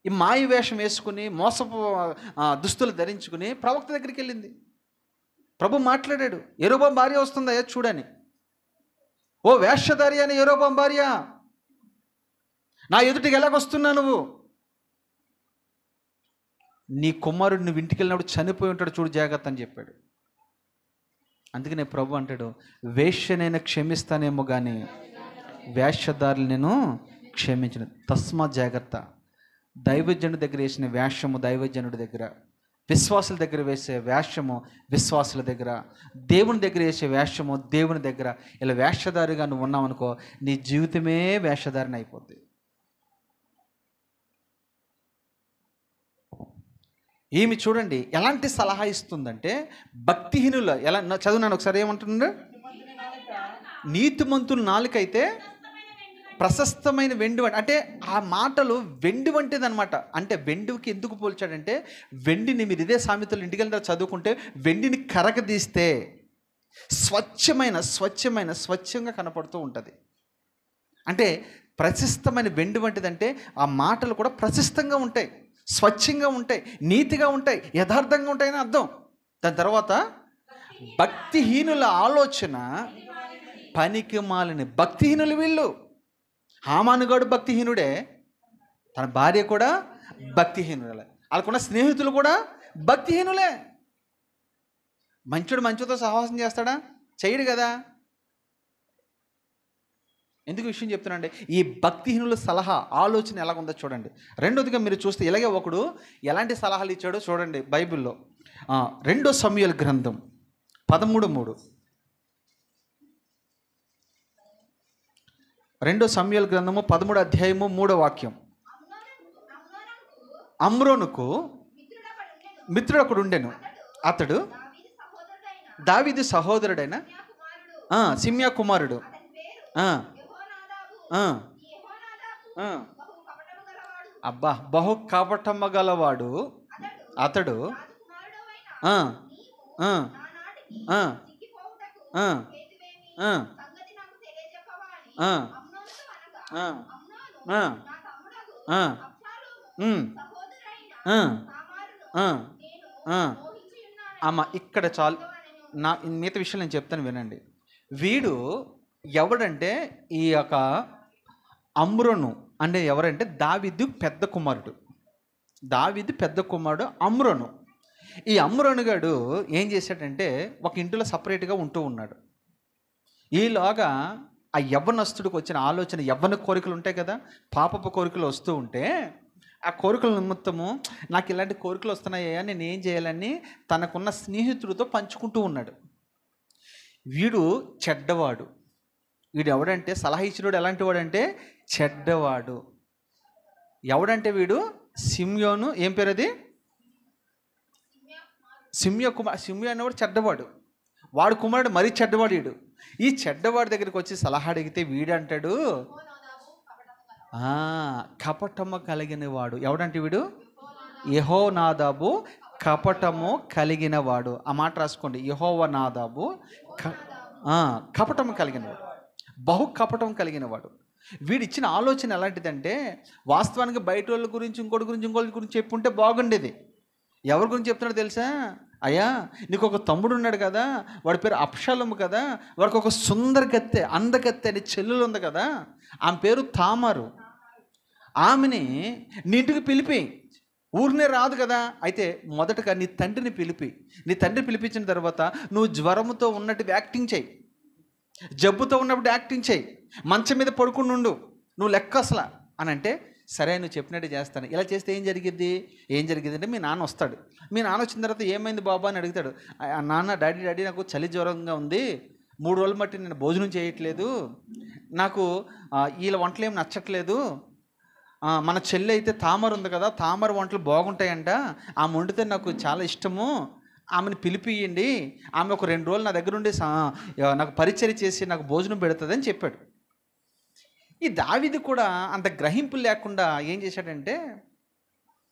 ఈ మాయ వేషం వేసుకుని, మోసపు దుస్తులు ధరించుకుని ప్రవక్త దగ్గరికి వెళ్ళింది. ప్రభు మాట్లాడాడు, యెరోబోము భార్య వస్తుందయ్యా చూడని. ఓ వేషధారి అని యెరోబోము భార్య, నా ఎదుటికి ఎలాగొస్తున్నా నువ్వు? నీ కుమారుడు నువ్వు ఇంటికి వెళ్ళినప్పుడు చనిపోయి ఉంటాడు, చూడు జాగ్రత్త అని చెప్పాడు. అందుకనే ప్రభు అంటాడు, వేశ్యనైనా క్షమిస్తానేమో కానీ వేషధారులు నేను క్షమించను. తస్మా జాగ్రత్త. దైవజనుడి దగ్గర వేసిన వేషము దైవజనుడి దగ్గర, విశ్వాసుల దగ్గర వేసే వేషము విశ్వాసుల దగ్గర, దేవుని దగ్గర వేసే వేషము దేవుని దగ్గర. ఇలా వేషధారిగా నువ్వు ఉన్నావు అనుకో, నీ జీవితమే వేషధారిని అయిపోద్ది. ఈమె చూడండి ఎలాంటి సలహా ఇస్తుందంటే, భక్తిహీనులు ఎలా చదువున్నాను ఒకసారి, ఏమంటున్నాడు? నీతిమంతుల నాలుకైతే ప్రశస్తమైన వెండి వంటి. అంటే ఆ మాటలు వెండి వంటిది అనమాట. అంటే వెండికి ఎందుకు పోల్చాడంటే, వెండిని మీరు ఇదే సామెతలు ఇంటికి వెళ్ళిన చదువుకుంటే, వెండిని కరగదీస్తే స్వచ్ఛంగా కనపడుతూ ఉంటుంది. అంటే ప్రశస్తమైన వెండి వంటిదంటే ఆ మాటలు కూడా ప్రశస్తంగా ఉంటాయి, స్వచ్ఛంగా ఉంటాయి, నీతిగా ఉంటాయి, యథార్థంగా ఉంటాయని అర్థం. దాని తర్వాత భక్తిహీనుల ఆలోచన పనికి మాలిన. భక్తిహీనులు వీళ్ళు. హామానుగాడు భక్తిహీనుడే, తన భార్య కూడా భక్తిహీనులే, వాళ్ళకున్న స్నేహితులు కూడా భక్తిహీనులే. మంచుడు మంచుతో సహవాసం చేస్తాడా? చేయడు కదా. ఎందుకు విషయం చెప్తున్నాండి? ఈ భక్తిహీనుల సలహా ఆలోచన ఎలాగుందో చూడండి. రెండోదిగా మీరు చూస్తే ఇలాగే ఒకడు ఎలాంటి సలహాలు ఇచ్చాడో చూడండి బైబిల్లో. 2 సమూయేలు గ్రంథం 13:3. 2 సమూయేలు గ్రంథము 13 అధ్యాయము 3వ వాక్యం. అమ్రోనుకు మిత్రుడు ఒకడు ఉండెను. అతడు దావీదు సహోదరుడైన సిమ్యా కుమారుడు. అబ్బా, బహు కపటము గలవాడు అతడు. అమ్మ ఇక్కడ చాలు, నా మిగతా విషయం నేను చెప్తాను వినండి. వీడు ఎవడంటే ఈ యొక్క అమ్రోను అంటే ఎవరంటే దావీదు పెద్ద కుమారుడు. దావీదు పెద్ద కుమారుడు అమ్రోను. ఈ అమ్రోను గాడు ఏం చేశాడంటే ఒక ఇంటిలో సపరేట్గా ఉంటూ ఉన్నాడు. ఈలోగా ఆ యవ్వనస్తుడికి వచ్చిన ఆలోచన, యవ్వన కోరికలు ఉంటాయి కదా, పాపపు కోరికలు వస్తూ ఉంటే ఆ కోరికల నిమిత్తము నాకు ఇలాంటి కోరికలు వస్తున్నాయా, నేను ఏం చేయాలని తనకున్న స్నేహితుడితో పంచుకుంటూ ఉన్నాడు. వీడు చెడ్డవాడు. వీడు ఎవడంటే సలహా ఇచ్చినోడు ఎలాంటి వాడంటే చెడ్డవాడు. ఎవడంటే వీడు సిమ్యోను, ఏం పేరు అది, సిమ్యా అనేవాడు చెడ్డవాడు. వాడు కుమారుడు మరీ చెడ్డవాడు. వీడు ఈ చెడ్డవాడి దగ్గరికి వచ్చి సలహా అడిగితే వీడంటాడు కపటము కలిగిన వాడు. ఎవడంటే వీడు యెహోనాదాబు కపటము కలిగిన వాడు. ఆ మాట రాసుకోండి, యెహోనాదాబు కపటము కలిగినవాడు, బహు కపటం కలిగిన వాడు. వీడు ఇచ్చిన ఆలోచన ఎలాంటిదంటే వాస్తవానికి బయట వాళ్ళ గురించి ఇంకోటి గురించి చెప్పుంటే బాగుండేది. ఎవరి గురించి చెప్తున్నాడో తెలుసా? అయ్యా, నీకు ఒక తమ్ముడు ఉన్నాడు కదా, వాడి పేరు అబ్షాలోము కదా, వాడికి ఒక సుందరగత్తె అందగత్తె అని చెల్లెలు ఉంది కదా, ఆమె పేరు తామారు. ఆమెని నీ ఇంటికి పిలిపి, ఊరినే రాదు కదా, అయితే మొదటగా నీ తండ్రిని పిలిపించిన తర్వాత నువ్వు జ్వరముతో ఉన్నట్టు యాక్టింగ్ చేయి, జబ్బుతో ఉన్నప్పుడు యాక్టింగ్ చేయి, మంచం మీద పడుకుని ఉండు, నువ్వు లెక్క అసలు అని అంటే, సరే నువ్వు చెప్పినట్టు చేస్తాను. ఇలా చేస్తే ఏం జరిగింది అంటే మీ నాన్న వస్తాడు. మీ నాన్న వచ్చిన తర్వాత ఏమైంది బాబా అని అడుగుతాడు. నాన్న, డాడీ నాకు చలి జ్వరంగా ఉంది, 3 రోజులు బట్టి నేను భోజనం చేయట్లేదు, నాకు వీళ్ళ వంటలు ఏమి నచ్చట్లేదు, మన చెల్లి అయితే తామర ఉంది కదా, తామర వంటలు బాగుంటాయంట, ఆమె వండితే నాకు చాలా ఇష్టము, ఆమెను పిలిపియండి, ఆమె ఒక 2 రోజులు నా దగ్గర ఉండి నాకు పరిచర్య చేసి నాకు భోజనం పెడుతుంది అని చెప్పాడు. ఈ దావీదు కూడా అంత గ్రహింపు లేకుండా ఏం చేశాడంటే,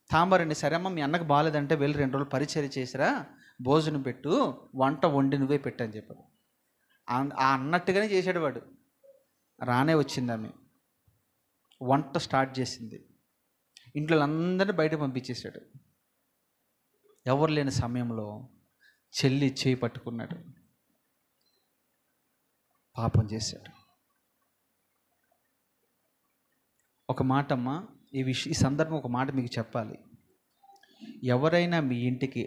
తామరండి, సరే అమ్మ మీ అన్నకు బాగాలేదంటే వెళ్ళి 2 రోజులు పరిచర్య చేసిరా, భోజనం పెట్టు, వంట వండి నువ్వే పెట్టు అని చెప్పాడు. అన్నట్టుగానే చేశాడు వాడు. రానే వచ్చింది ఆమె, వంట స్టార్ట్ చేసింది, ఇంట్లో అందరినీ బయట పంపించేశాడు. ఎవరు లేని సమయంలో చెల్లి చేయి పట్టుకున్నాడు, పాపం చేశాడు. ఒక మాట అమ్మా, ఈ సందర్భం ఒక మాట మీకు చెప్పాలి. ఎవరైనా మీ ఇంటికి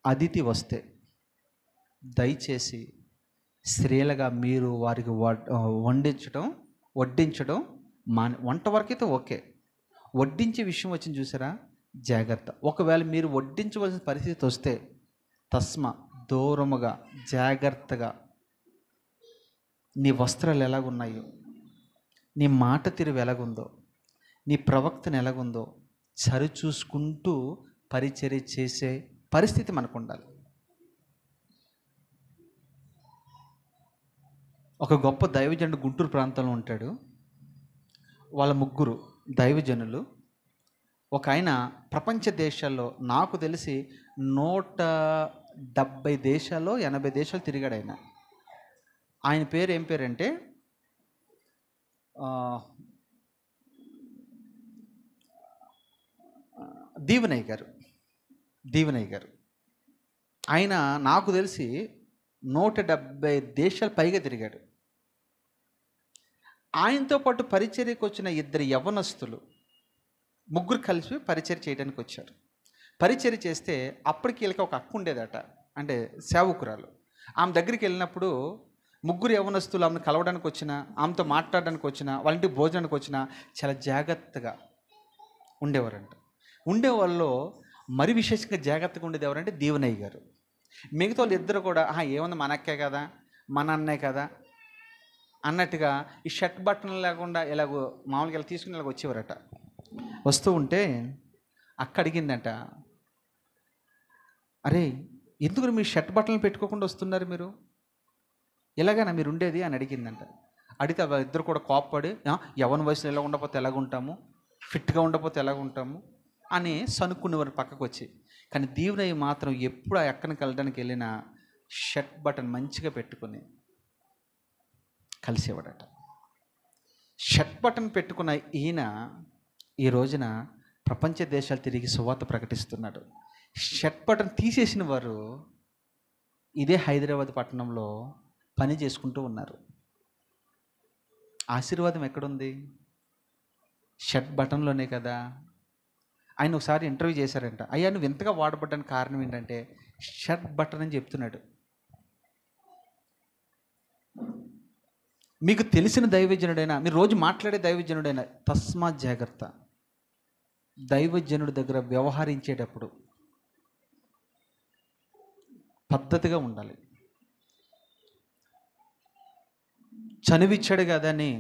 అతిథి వస్తే దయచేసి స్త్రీలుగా మీరు వారికి వడ్డించడం వంట వరకైతే ఓకే, వడ్డించే విషయం వచ్చింది చూసారా, జాగ్రత్త. ఒకవేళ మీరు వడ్డించవలసిన పరిస్థితి వస్తే దూరముగా జాగ్రత్తగా నీ వస్త్రాలు ఎలాగున్నాయో, నీ మాట తీరు ఎలాగుందో, నీ ప్రవక్తను ఎలాగుందో సరిచూసుకుంటూ పరిచర్య చేసే పరిస్థితి మనకు ఉండాలి. ఒక గొప్ప దైవజనుడు గుంటూరు ప్రాంతంలో ఉంటాడు. వాళ్ళ 3 దైవజనులు. ఒక ఆయన ప్రపంచ దేశాల్లో నాకు తెలిసి 170 దేశాల్లో 80 దేశాలు తిరిగాడు ఆయన. ఆయన పేరు ఏం పేరంటే దీవెనయ్య గారు. ఆయన నాకు తెలిసి 170 దేశాలు పైగా తిరిగాడు. ఆయనతో పాటు పరిచర్యకు వచ్చిన 2 యవ్వనస్తులు, 3 కలిసి పరిచర్య చేయడానికి వచ్చారు. పరిచర్య చేస్తే అప్పటికి వీళ్ళకి ఒక అక్క ఉండేదట. అంటే సేవకురాలు. ఆమె దగ్గరికి వెళ్ళినప్పుడు ముగ్గురు యవ్వనస్తులు ఆమెను కలవడానికి వచ్చినా, ఆమెతో మాట్లాడడానికి వచ్చినా, వాళ్ళ ఇంటికి భోజనానికి వచ్చినా చాలా జాగ్రత్తగా ఉండేవారంట. ఉండేవాళ్ళలో మరి విశేషంగా జాగ్రత్తగా ఉండేది ఎవరంటే దీవెనయ్య గారు. మిగతా వాళ్ళు ఇద్దరు కూడా ఏముంది మన అక్కే కదా, మన అన్నే కదా అన్నట్టుగా ఈ షర్ట్ బట్టలు లేకుండా ఇలాగో మామూలుగా ఇలా తీసుకుని ఇలాగ వచ్చేవారట. వస్తూ ఉంటే అక్క అడిగిందంట, అరే ఎందుకు మీరు షర్ట్ బట్టలు పెట్టుకోకుండా వస్తున్నారు, మీరు ఎలాగైనా మీరు ఉండేది అని అడిగిందంట. అడిగితే ఇద్దరు కూడా కోప్పడి, యవ్వన వయసులో ఎలా ఉండకపోతే ఎలాగ ఉంటాము, ఫిట్గా ఉండకపోతే ఎలాగ ఉంటాము అని సనుక్కునేవారు పక్కకు వచ్చి. కానీ దీవెనయ్య మాత్రం ఎప్పుడు ఆ అక్కడికి వెళ్ళడానికి వెళ్ళినా షర్ట్ బటన్ మంచిగా పెట్టుకుని కలిసేవాడట. షర్ట్ బటన్ పెట్టుకున్న ఈయన ఈ రోజున ప్రపంచ దేశాలు తిరిగి సువార్త ప్రకటిస్తున్నాడు. షర్ట్ బటన్ తీసేసిన వారు ఇదే హైదరాబాద్ పట్టణంలో పని చేసుకుంటూ ఉన్నారు. ఆశీర్వాదం ఎక్కడుంది? షర్ట్ బటన్లోనే కదా. ఆయన ఒకసారి ఇంటర్వ్యూ చేశారంట. అయ్యా నువ్వు ఎంతగా వాడబడ్డానికి కారణం ఏంటంటే షర్ట్ బటన్ అని చెప్తున్నాడు. మీకు తెలిసిన దైవజనుడైనా, మీరు రోజు మాట్లాడే దైవజనుడైనా తస్మాత్ జాగ్రత్త. దైవజనుడి దగ్గర వ్యవహరించేటప్పుడు పద్ధతిగా ఉండాలి. చనువిచ్చాడు కదా అని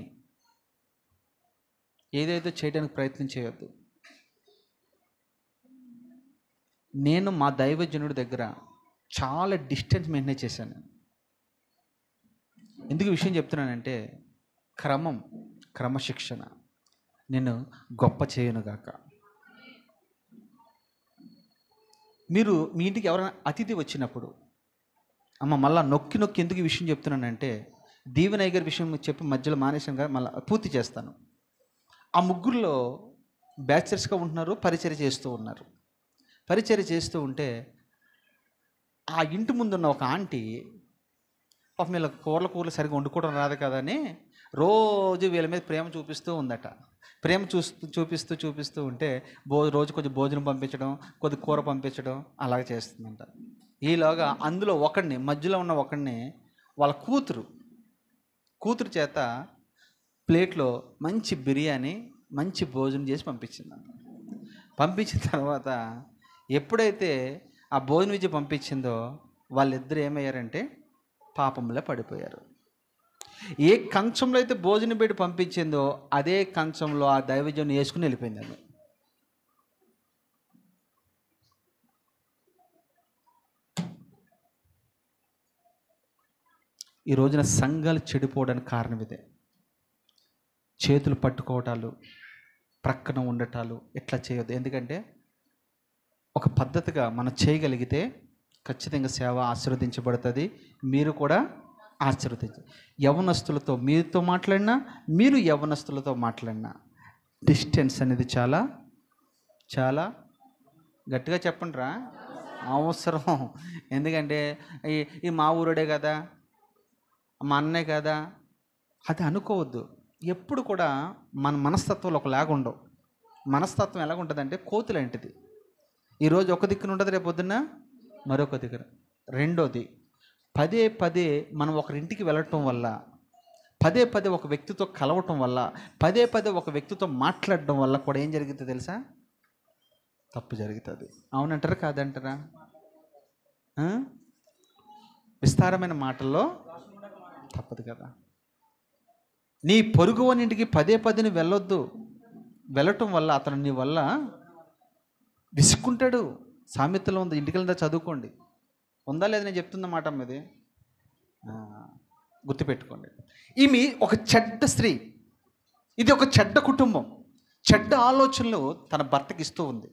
ఏదేదో చేయడానికి ప్రయత్నం చేయొద్దు. నేను మా దైవజనుడి దగ్గర చాలా డిస్టెన్స్ మెయింటైన్ చేశాను. ఎందుకు విషయం చెప్తున్నానంటే క్రమశిక్షణ నేను గొప్ప చేయనుగాక. మీరు మీ ఇంటికి ఎవరైనా అతిథి వచ్చినప్పుడు, మళ్ళీ నొక్కి ఎందుకు ఈ విషయం చెప్తున్నానంటే, దీవెనయ్య గారి విషయం చెప్పి మధ్యలో మానేశాను కదా, మళ్ళీ పూర్తి చేస్తాను. ఆ ముగ్గురులో బ్యాచలర్స్గా ఉంటున్నారు, పరిచర్య చేస్తూ ఉన్నారు. పరిచర్య చేస్తూ ఉంటే ఆ ఇంటి ముందున్న ఒక ఆంటీ పాపం వీళ్ళ కూరలు సరిగ్గా వండుకోవడం రాదు కదా అని రోజు వీళ్ళ మీద ప్రేమ చూపిస్తూ ఉందట. ప్రేమ చూపిస్తూ ఉంటే రోజు కొంచెం భోజనం పంపించడం, కొద్ది కూర పంపించడం అలాగే చేస్తుందంట. ఈలోగా అందులో మధ్యలో ఉన్న ఒకడిని వాళ్ళ కూతురు చేత ప్లేట్లో మంచి బిర్యానీ, మంచి భోజనం చేసి పంపించిందంట. పంపించిన తర్వాత ఎప్పుడైతే ఆ భోజనం ఇచ్చి పంపించిందో వాళ్ళిద్దరు ఏమయ్యారంటే పాపంలో పడిపోయారు. ఏ కంచంలో అయితే భోజనం పెట్టి పంపించిందో అదే కంచంలో ఆ దైవజనం వేసుకుని వెళ్ళిపోయిందండి. ఈ రోజున సంఘాలు చెడిపోవడానికి కారణం ఇదే. చేతులు పట్టుకోవటాలు, ప్రక్కన ఉండటాలు ఇట్లా చేయొద్దు. ఎందుకంటే ఒక పద్ధతిగా మనం చేయగలిగితే ఖచ్చితంగా సేవ ఆశీర్వదించబడుతుంది. మీరు కూడా యవ్వనస్తులతో మీతో మాట్లాడినా, మీరు యవ్వనస్తులతో మాట్లాడినా డిస్టెన్స్ అనేది చాలా చాలా గట్టిగా చెప్పండిరా అవసరం. ఎందుకంటే ఈ మా ఊరుడే కదా, మా అన్నే కదా అది అనుకోవద్దు. ఎప్పుడు కూడా మన మనస్తత్వాలు ఒకలాగా ఉండవు. మనస్తత్వం ఎలాగుంటుందంటే కోతులాంటిది. ఈరోజు ఒక దిక్కున ఉంటుంది, రేపు పొద్దున్న మరొక దిక్కున. రెండోది, పదే మనం ఒకరింటికి వెళ్ళటం వల్ల, పదే ఒక వ్యక్తితో కలవటం వల్ల, పదే ఒక వ్యక్తితో మాట్లాడడం వల్ల కూడా ఏం జరుగుతుందో తెలుసా? తప్పు జరుగుతుంది. అవునంటారా కాదంటారా? విస్తారమైన మాటల్లో తప్పదు కదా. నీ పొరుగువనింటికి పదే వెళ్ళటం వల్ల అతను నీ వల్ల విసుక్కుంటాడు. సామెతలో ఉంది, ఇంటికి వెళ్తా చదువుకోండి. ఉందా లేదా నేను చెప్తున్నమాట మీది గుర్తుపెట్టుకోండి. ఈమె ఒక చెడ్డ స్త్రీ, ఇది ఒక చెడ్డ కుటుంబం, చెడ్డ ఆలోచనలు తన భర్తకి ఇస్తూ ఉంది.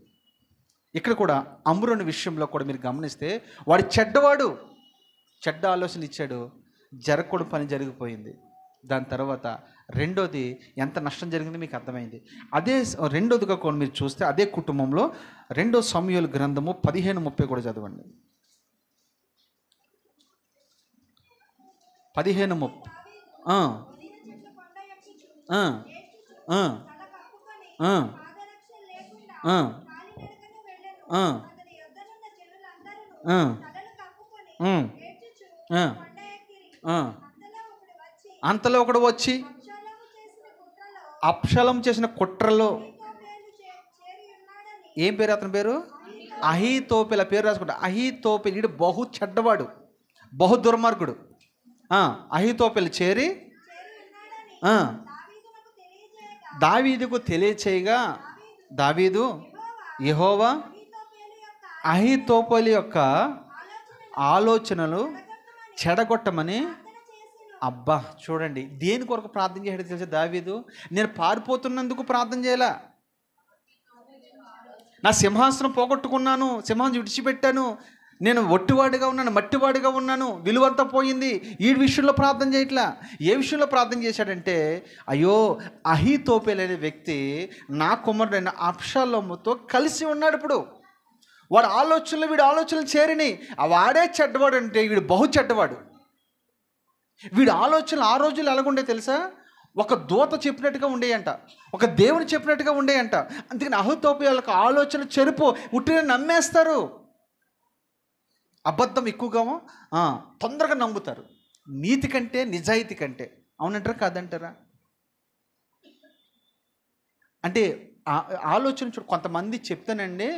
ఇక్కడ కూడా అమ్రోని విషయంలో కూడా మీరు గమనిస్తే వాడు చెడ్డవాడు, చెడ్డ ఆలోచనలు ఇచ్చాడు, జరగకూడని పని జరిగిపోయింది. దాని తర్వాత రెండోది ఎంత నష్టం జరిగిందో మీకు అర్థమైంది. అదే రెండోదిగా కూడా మీరు చూస్తే అదే కుటుంబంలో 2 సమూయేలు గ్రంథము 15:30 కూడా చదవండి. 15:30 ఉమ్, ఆ, ఆ. అంతలో ఒకడు వచ్చి అబ్షాలోము చేసిన కుట్రలో, ఏం పేరు అతని పేరు? అహీతోపెల పేరు రాసుకుంటా. అహీతోపెలు, వీడు బహు చెడ్డవాడు, బహు దుర్మార్గుడు. అహీతోపెలు చేరి దావీదుకు తెలియచేయగా, దావీదు యెహోవా అహీతోపెలు యొక్క ఆలోచనలు చెడగొట్టమని. అబ్బా చూడండి, దేని కొరకు ప్రార్థన చేయడం తెలుసా దావీదు? నేను పారిపోతున్నందుకు ప్రార్థన చేయాలా, నా సింహాసనం పోగొట్టుకున్నాను, సింహాసనం విడిచిపెట్టాను, నేను ఒట్టివాడిగా ఉన్నాను, మట్టివాడిగా ఉన్నాను, విలువంతా పోయింది, ఈ విషయంలో ప్రార్థన చేయట్లా. ఏ విషయంలో ప్రార్థన చేశాడంటే, అయ్యో అహీతోపెలు అనే వ్యక్తి నా కుమారుడైన అబ్షాలోముతో కలిసి ఉన్నాడు. ఇప్పుడు వాడు ఆలోచనలు, వీడి ఆలోచనలు చేరినాయి. వాడే చెడ్డవాడు అంటే వీడు బహు చెడ్డవాడు. వీడి ఆలోచనలు ఆ రోజులు ఎలాగుండే తెలుసా? ఒక దూత చెప్పినట్టుగా ఉండేయంట, ఒక దేవుని చెప్పినట్టుగా ఉండేయంట. అందుకని అహీతోపెలకు ఆలోచన చెరుపు, ఉట్టిన నమ్మేస్తారు. అబద్ధం ఎక్కువగా తొందరగా నమ్ముతారు, నీతి కంటే నిజాయితీ కంటే. అవునంటారా కాదంటారా? అంటే ఆలోచన చూడు, కొంతమంది చెప్తానండి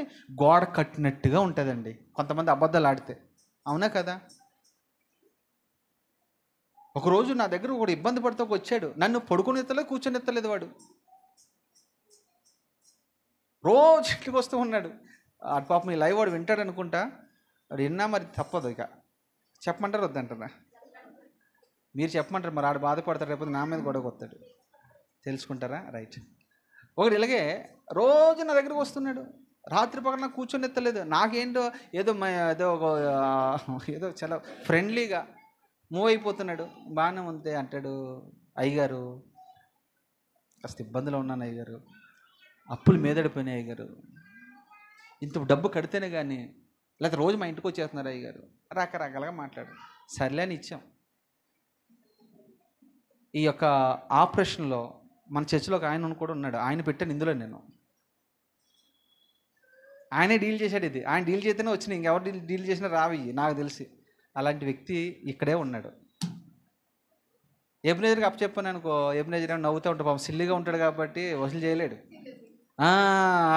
గోడ కట్టినట్టుగా ఉంటుందండి కొంతమంది అబద్ధాలు ఆడితే. అవునా కదా? ఒకరోజు నా దగ్గర ఒకడు ఇబ్బంది పడుతూ వచ్చాడు, నన్ను పడుకుని ఎత్తలేదు, కూర్చొని ఎత్తలేదు. వాడు రోజు ఇంటికి వస్తూ ఉన్నాడు. పాపం ఈ లైవ్ వాడు వింటాడు అనుకుంటా. వాడు విన్నా మరి తప్పదు, ఇక చెప్పమంటారు వద్దంటారా? మీరు చెప్పమంటారు, మరి ఆడు బాధపడతాడు, రేపు నా మీద గొడవ వస్తాడు. తెలుసుకుంటారా? రైట్. ఒకడు ఇలాగే రోజు నా దగ్గరకు వస్తున్నాడు, రాత్రి పక్కన కూర్చొని ఎత్తలేదు. నాకేంటో ఏదో ఏదో చాలా ఫ్రెండ్లీగా మూవ్ అయిపోతున్నాడు. బాగానే ఉంది అంటాడు, అయ్యగారు కాస్త ఇబ్బందిలో ఉన్నాను అయ్యగారు, అప్పులు మీదడిపోయినాయి అయ్యగారు, ఇంత డబ్బు కడితేనే కానీ, లేకపోతే రోజు మా ఇంటికి వచ్చేస్తున్నారు అయ్యగారు, రకరకాలుగా మాట్లాడు. సర్లే అని ఇచ్చాం. ఈ యొక్క ఆపరేషన్లో మన చర్చిలో ఒక ఆయన కూడా ఉన్నాడు, ఆయన పెట్టాను ఇందులో నేను. ఆయనే డీల్ చేశాడు ఇది, ఆయన డీల్ చేస్తేనే వచ్చినాయి, ఇంకెవరు డీల్ చేసినా రావి నాకు తెలిసి. అలాంటి వ్యక్తి ఇక్కడే ఉన్నాడు. ఎబ్నేజర్కి అప్పచెప్పాను అనుకో, ఎబ్నేజర్ నవ్వుతూ ఉంటాడు, పాపం సిల్లిగా ఉంటాడు కాబట్టి వసూలు చేయలేడు.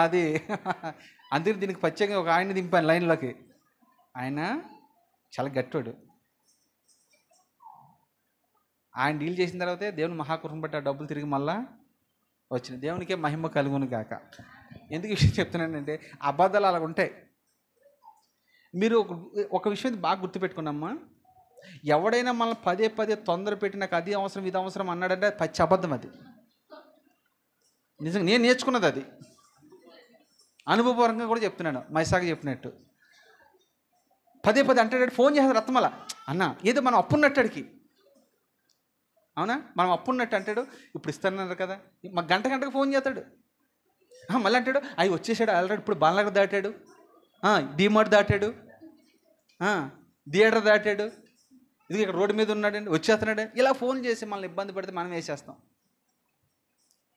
అది అందుకే దీనికి ప్రత్యేకంగా ఒక ఆయన్ని దింపాను లైన్లోకి. ఆయన చాలా గట్టివాడు. ఆయన డీల్ చేసిన తర్వాతే దేవుని మహాకృపను బట్టి ఆ డబ్బులు తిరిగి మళ్ళా వచ్చినాయి. దేవునికే మహిమ కలుగును గాక. ఎందుకు విషయం చెప్తున్నానంటే, అబద్ధాలు అలా ఉంటాయి. మీరు ఒక విషయం బాగా గుర్తుపెట్టుకున్నామ్మా, ఎవడైనా మనల్ని పదే పదే తొందర పెట్టి నాకు అది అవసరం ఇది అవసరం అన్నాడంటే పచ్చి అబద్ధం. అది నిజంగా నేను నేర్చుకున్నది, అది అనుభవపరంగా కూడా చెప్తున్నాను. మైసాగా చెప్పినట్టు పదే పదే అంటాడు, ఫోన్ చేస్తాడు రత్మల అన్న, ఏదో మనం అప్పున్నట్టాడికి. అవునా, మనం అప్పున్నట్టు అంటాడు, ఇప్పుడు ఇస్తానన్నారు కదా, మాకు గంటకు ఫోన్ చేస్తాడు. మళ్ళీ అంటాడు, అవి వచ్చేసాడు ఆల్రెడీ, ఇప్పుడు బాలనగర్ దాటాడు, డీమార్ట్ దాటాడు, థియేటర్ దాటాడు, ఇది ఇక్కడ రోడ్డు మీద ఉన్నాడండి, వచ్చేస్తున్నాడు. ఇలా ఫోన్ చేసి మనల్ని ఇబ్బంది పడితే మనం వేసేస్తాం.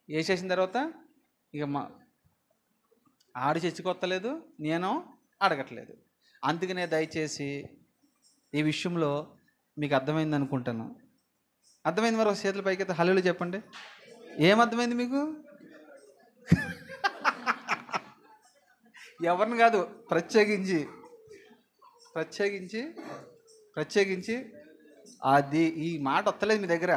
వేసేసిన తర్వాత ఇక ఆడు చచ్చికొత్తలేదు, నేను అడగట్లేదు. అందుకనే దయచేసి ఈ విషయంలో మీకు అర్థమైంది అనుకుంటాను. అర్థమైంది? మరి ఒక చేతుల పైకి హల్లేలూయా చెప్పండి. ఏమర్థమైంది మీకు? ఎవరిని కాదు, ప్రత్యేకించి అది ఈ మాట వస్తలేదు మీ దగ్గర.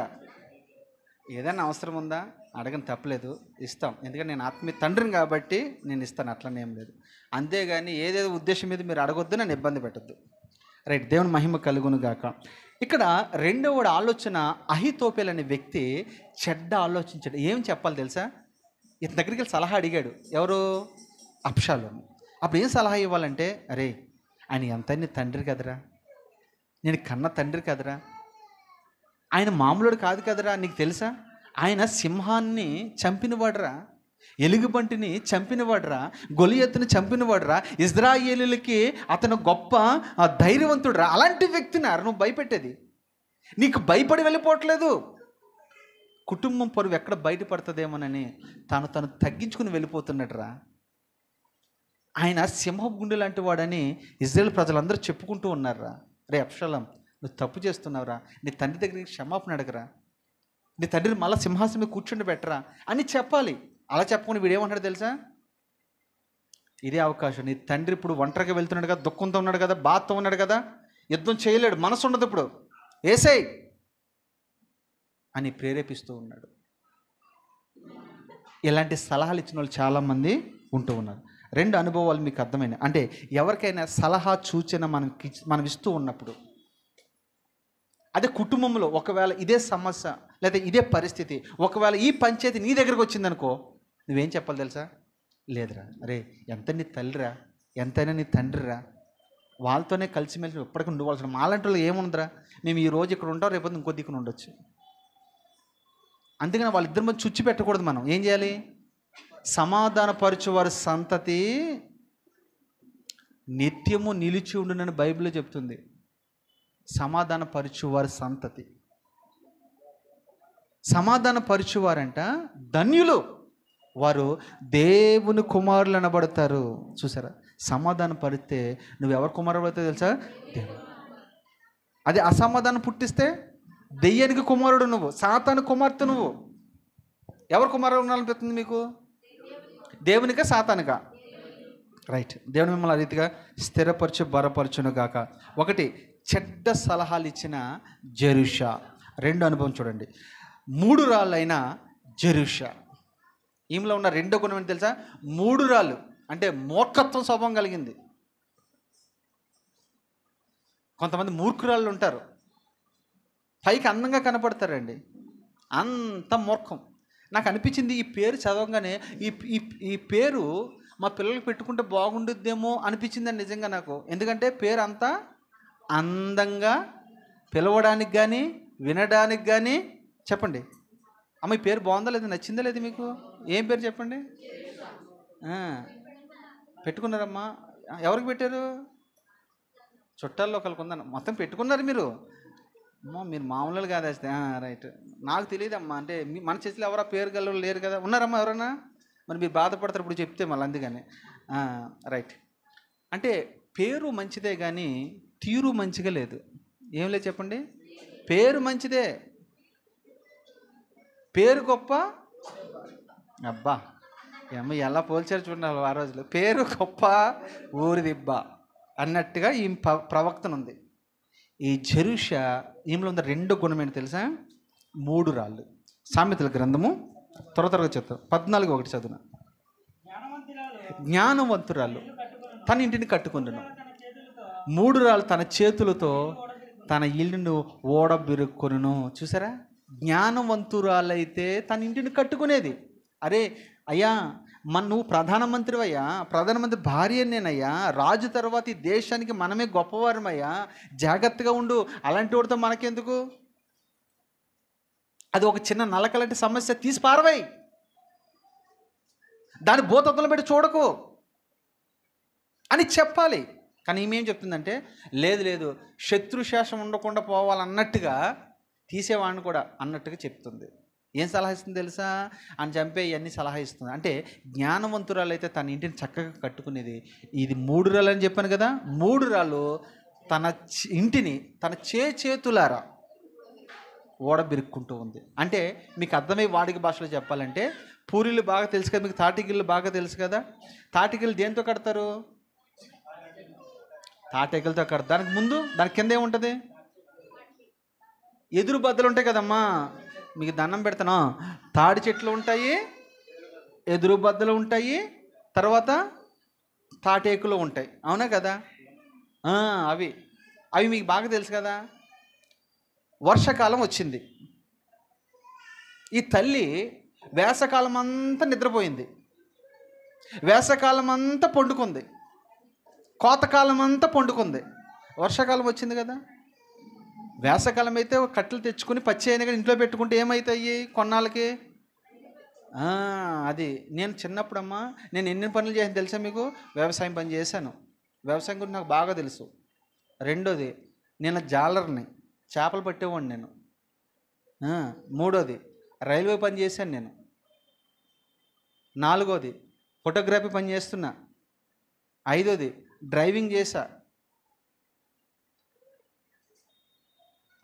ఏదైనా అవసరం ఉందా అడగని తప్పలేదు, ఇస్తాం. ఎందుకంటే నేను ఆత్మీయ తండ్రిని కాబట్టి నేను ఇస్తాను, అట్లనే ఏం లేదు. అంతేగాని ఏదేదో ఉద్దేశం మీద మీరు అడగొద్దు, నన్ను ఇబ్బంది పెట్టద్దు. రైట్, దేవుని మహిమ కలుగును గాక. ఇక్కడ రెండవ ఆలోచన, అహీతోపెలు అనే వ్యక్తి చెడ్డ ఆలోచించాడు. ఏం చెప్పాలి తెలుసా? ఇతని దగ్గరికి వెళ్ళి సలహా అడిగాడు. ఎవరు? అబ్షాలోము. అప్పుడు ఏం సలహా ఇవ్వాలంటే, అరే ఆయన ఎంత నీ తండ్రి కదరా, నేను కన్న తండ్రి కదరా, ఆయన మామూలుడు కాదు కదరా, నీకు తెలుసా ఆయన సింహాన్ని చంపినవాడరా, ఎలుగుబంటిని చంపినవాడరా, గొలియత్తుని చంపినవాడరా, ఇజ్రాయేలులకి అతను గొప్ప ధైర్యవంతుడురా. అలాంటి వ్యక్తిని నువ్వు భయపెట్టేది? నీకు భయపడి వెళ్ళిపోవట్లేదు. కుటుంబం పరువు ఎక్కడ బయటపడుతుందేమోనని తను తగ్గించుకుని వెళ్ళిపోతున్నాడు రా. ఆయన సింహపు గుండె లాంటి వాడని ఇజ్రాయేల్ ప్రజలందరూ చెప్పుకుంటూ ఉన్నారా. రే అబ్షాలోం, నువ్వు తప్పు చేస్తున్నావురా, నీ తండ్రి దగ్గరికి క్షమాపణ అడగరా, నీ తండ్రిని మళ్ళీ సింహాసనం మీద కూర్చుండి పెట్టరా అని చెప్పాలి. అలా చెప్పకుండా వీడేమంటాడు తెలుసా? ఇదే అవకాశం, నీ తండ్రి ఇప్పుడు ఒంటరిగా వెళ్తున్నాడు కదా, దుఃఖంతో ఉన్నాడు కదా, బాధతో ఉన్నాడు కదా, యుద్ధం చేయలేడు, మనసు ఉండదు, ఇప్పుడు ఏసేయ్ అని ప్రేరేపిస్తూ ఉన్నాడు. ఇలాంటి సలహాలు ఇచ్చిన వాళ్ళు చాలామంది ఉంటూ ఉన్నారు. 2 అనుభవాలు మీకు అర్థమైనాయి. అంటే ఎవరికైనా సలహా సూచన మనం ఇస్తూ ఉన్నప్పుడు, అదే కుటుంబంలో ఒకవేళ ఇదే సమస్య లేదా ఇదే పరిస్థితి, ఒకవేళ ఈ పంచాయతీ నీ దగ్గరకు వచ్చిందనుకో, నువ్వేం చెప్పాలి తెలుసా? లేదురా, అరే ఎంత నీ తల్లిరా, ఎంతైనా నీ తండ్రిరా, వాళ్ళతోనే కలిసిమెలిసి ఎప్పటికీ ఉండవలసిన, మాలాంటి వాళ్ళు ఏముందిరా, మేము ఈ రోజు ఇక్కడ ఉంటాం, రేపు ఇంకో దిక్కున ఉండొచ్చు. అందుకని వాళ్ళిద్దరి మధ్య చుచ్చి పెట్టకూడదు. మనం ఏం చేయాలి? సమాధానపరచువారి సంతతి నిత్యము నిలిచి ఉండునని బైబిల్లో చెప్తుంది. సమాధానపరచువారి సంతతి, సమాధానపరచువారంట ధన్యులు, వారు దేవుని కుమారులు అనబడతారు. చూసారా? సమాధానం పరిస్తే నువ్వు ఎవరు కుమారుడు అవుతావు తెలుసా? దేవుడు. అదే అసమాధానం పుట్టిస్తే దెయ్యానికి కుమారుడు నువ్వు, సాతాను కుమార్తె నువ్వు. ఎవరు కుమారుడు ఉండాలనిపిస్తుంది మీకు? దేవునికా సాతానుకా? రైట్. దేవుని మిమ్మల్ని ఆ రీతిగా స్థిరపరచు బలపరచును గాక. 1, చెడ్డ సలహాలు ఇచ్చిన జెరుషా. 2 అనుభవం చూడండి. 3 రాళ్ళైన జెరుషా. ఈమెలో ఉన్న 2వ గుణం ఏంటి తెలుసా? 3 రాళ్ళు అంటే మూర్ఖత్వం స్వభావం కలిగింది. కొంతమంది మూర్ఖురాళ్ళు ఉంటారు, పైకి అందంగా కనపడతారండి, అంత మూర్ఖం. నాకు అనిపించింది ఈ పేరు చదవగానే ఈ పేరు మా పిల్లలకు పెట్టుకుంటే బాగుండుద్దేమో అనిపించిందండి నిజంగా నాకు. ఎందుకంటే పేరు అంతా అందంగా, పిలవడానికి కానీ వినడానికి కానీ. చెప్పండి అమ్మ, ఈ పేరు బాగుందా లేదా, నచ్చిందా లేదు మీకు? ఏం పేరు చెప్పండి? పెట్టుకున్నారమ్మా? ఎవరికి పెట్టారు? చుట్టాల్లో ఒకరికి ఉందన్న, మొత్తం పెట్టుకున్నారు మీరు? అమ్మో, మీరు మామూలు కాదు వేస్తే. రైట్. నాకు తెలియదమ్మా, అంటే మన చేతిలో ఎవరా పేరు గల లేరు కదా. ఉన్నారమ్మా ఎవరన్నా? మరి మీరు బాధపడతారు ఇప్పుడు చెప్తే మళ్ళీ, అందుకని. రైట్. అంటే పేరు మంచిదే కానీ తీరు మంచిగా లేదు. ఏం లేదు చెప్పండి? పేరు మంచిదే, పేరు గొప్ప. అబ్బా ఏమో ఎలా పోల్చారు చూడండి ఆ రోజులు. పేరు గొప్ప ఊరి దిబ్బ అన్నట్టుగా ఈ ప్రవక్తన ఉంది. ఈ జెరుషా ఈమెలో ఉన్న 2 గుణం ఏంటి తెలుసా? 3 రాళ్ళు. సామెతల గ్రంథము త్వరగా చెప్తాం, 14:1 చదువున. జ్ఞానవంతురాలు తన ఇంటిని కట్టుకుంటున్నాను, 3 రాళ్ళు తన చేతులతో తన ఇల్లును ఓడబిరుక్కును. చూసారా? జ్ఞానవంతురాలైతే తన ఇంటిని కట్టుకునేది. అరే అయ్యా, నువ్వు ప్రధానమంత్రివయ్యా, ప్రధానమంత్రి భార్య నేనయ్యా, రాజు తర్వాత ఈ దేశానికి మనమే గొప్పవారమయ్యా, జాగ్రత్తగా ఉండు. అలాంటి వాడితో మనకెందుకు? అది ఒక చిన్న నలకలాంటి సమస్య, తీసి పారవేయి, దాని భూతత్వంలో పెట్టి చూడకు అని చెప్పాలి. కానీ ఈమెం చెప్తుందంటే, లేదు శత్రుశేషం ఉండకుండా పోవాలన్నట్టుగా, తీసేవాడిని కూడా అన్నట్టుగా చెప్తుంది. ఏం సలహా ఇస్తుంది తెలుసా? అని చంపే ఇవన్నీ సలహా ఇస్తుంది. అంటే జ్ఞానవంతురాలు అయితే తన ఇంటిని చక్కగా కట్టుకునేది. ఇది 3 రాళ్ళు అని చెప్పాను కదా, 3 రాళ్ళు తన ఇంటిని తన చేతులారా ఓడబిరుక్కుంటూ ఉంది. అంటే మీకు అర్థమై వాడికి భాషలో చెప్పాలంటే, పూరీలు బాగా తెలుసు కదా మీకు, తాటిగిళ్ళు బాగా తెలుసు కదా. తాటిగిళ్ళు దేంతో కడతారు? తాటిగిళ్ళతో కడతారు. దానికి ముందు దాని కింద ఏముంటుంది? ఎదురు బద్దలు ఉంటాయి కదమ్మా. మీకు దండం పెడతాను, తాడి చెట్లు ఉంటాయి, ఎదురు బద్దలు ఉంటాయి, తర్వాత తాటేకులు ఉంటాయి, అవునా కదా? అవి మీకు బాగా తెలుసు కదా. వర్షాకాలం వచ్చింది, ఈ తల్లి వేసవకాలం అంతా నిద్రపోయింది, వేసవకాలం అంతా పండుకుంది, కోతకాలం అంతా పండుకుంది. వర్షాకాలం వచ్చింది కదా. వేసవకాలం అయితే కట్టెలు తెచ్చుకొని పచ్చి అయినా కానీ ఇంట్లో పెట్టుకుంటే ఏమవుతాయి కొన్నాళ్ళకి? అది నేను చిన్నప్పుడమ్మా, నేను ఎన్ని పనులు చేసాను తెలుసా మీకు? వ్యవసాయం పని చేశాను, వ్యవసాయం గురించి నాకు బాగా తెలుసు. 2వది, నేను జాలర్ని, చేపలు పట్టేవాడిని నేను. 3వది, రైల్వే పని చేశాను నేను. 4వది, ఫోటోగ్రఫీ పని చేస్తున్నా. 5వది, డ్రైవింగ్ చేశా.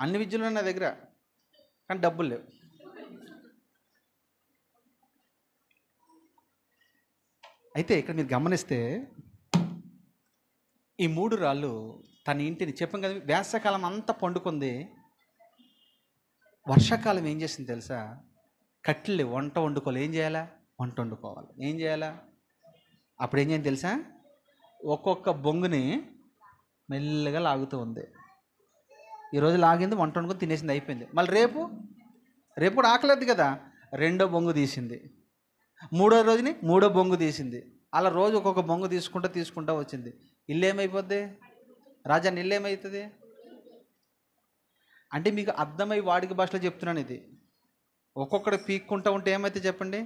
అన్ని విద్యలు ఉన్నాయి నా దగ్గర, కానీ డబ్బులు లేవు. అయితే ఇక్కడ మీరు గమనిస్తే ఈ 3 రాళ్ళు తన ఇంటిని చెప్పాం కదా, వేసవకాలం అంతా పండుకుంది. వర్షాకాలం ఏం చేసింది తెలుసా? కట్టెలు వంట వండుకోవాలి. ఏం చేయాలా? వంట వండుకోవాలి. ఏం చేయాలా? అప్పుడు ఏం చేయాలి తెలుసా? ఒక్కొక్క బొంగుని మెల్లగా లాగుతూ ఉంది. ఈరోజు లాగింది, వంట వండుకొని తినేసింది, అయిపోయింది. మళ్ళీ రేపు కూడా ఆకలేదు కదా, 2వ బొంగు తీసింది. 3వ రోజుని 3వ బొంగు తీసింది. అలా రోజు ఒక్కొక్క బొంగు తీసుకుంటూ వచ్చింది. ఇల్లు ఏమైపోద్ది? రాజాన్ని ఇల్లు ఏమవుతుంది? అంటే మీకు అర్థమై వాడికి భాషలో చెప్తున్నాను ఇది. ఒక్కొక్కటి పీక్కుంటూ ఉంటే ఏమైతే చెప్పండి?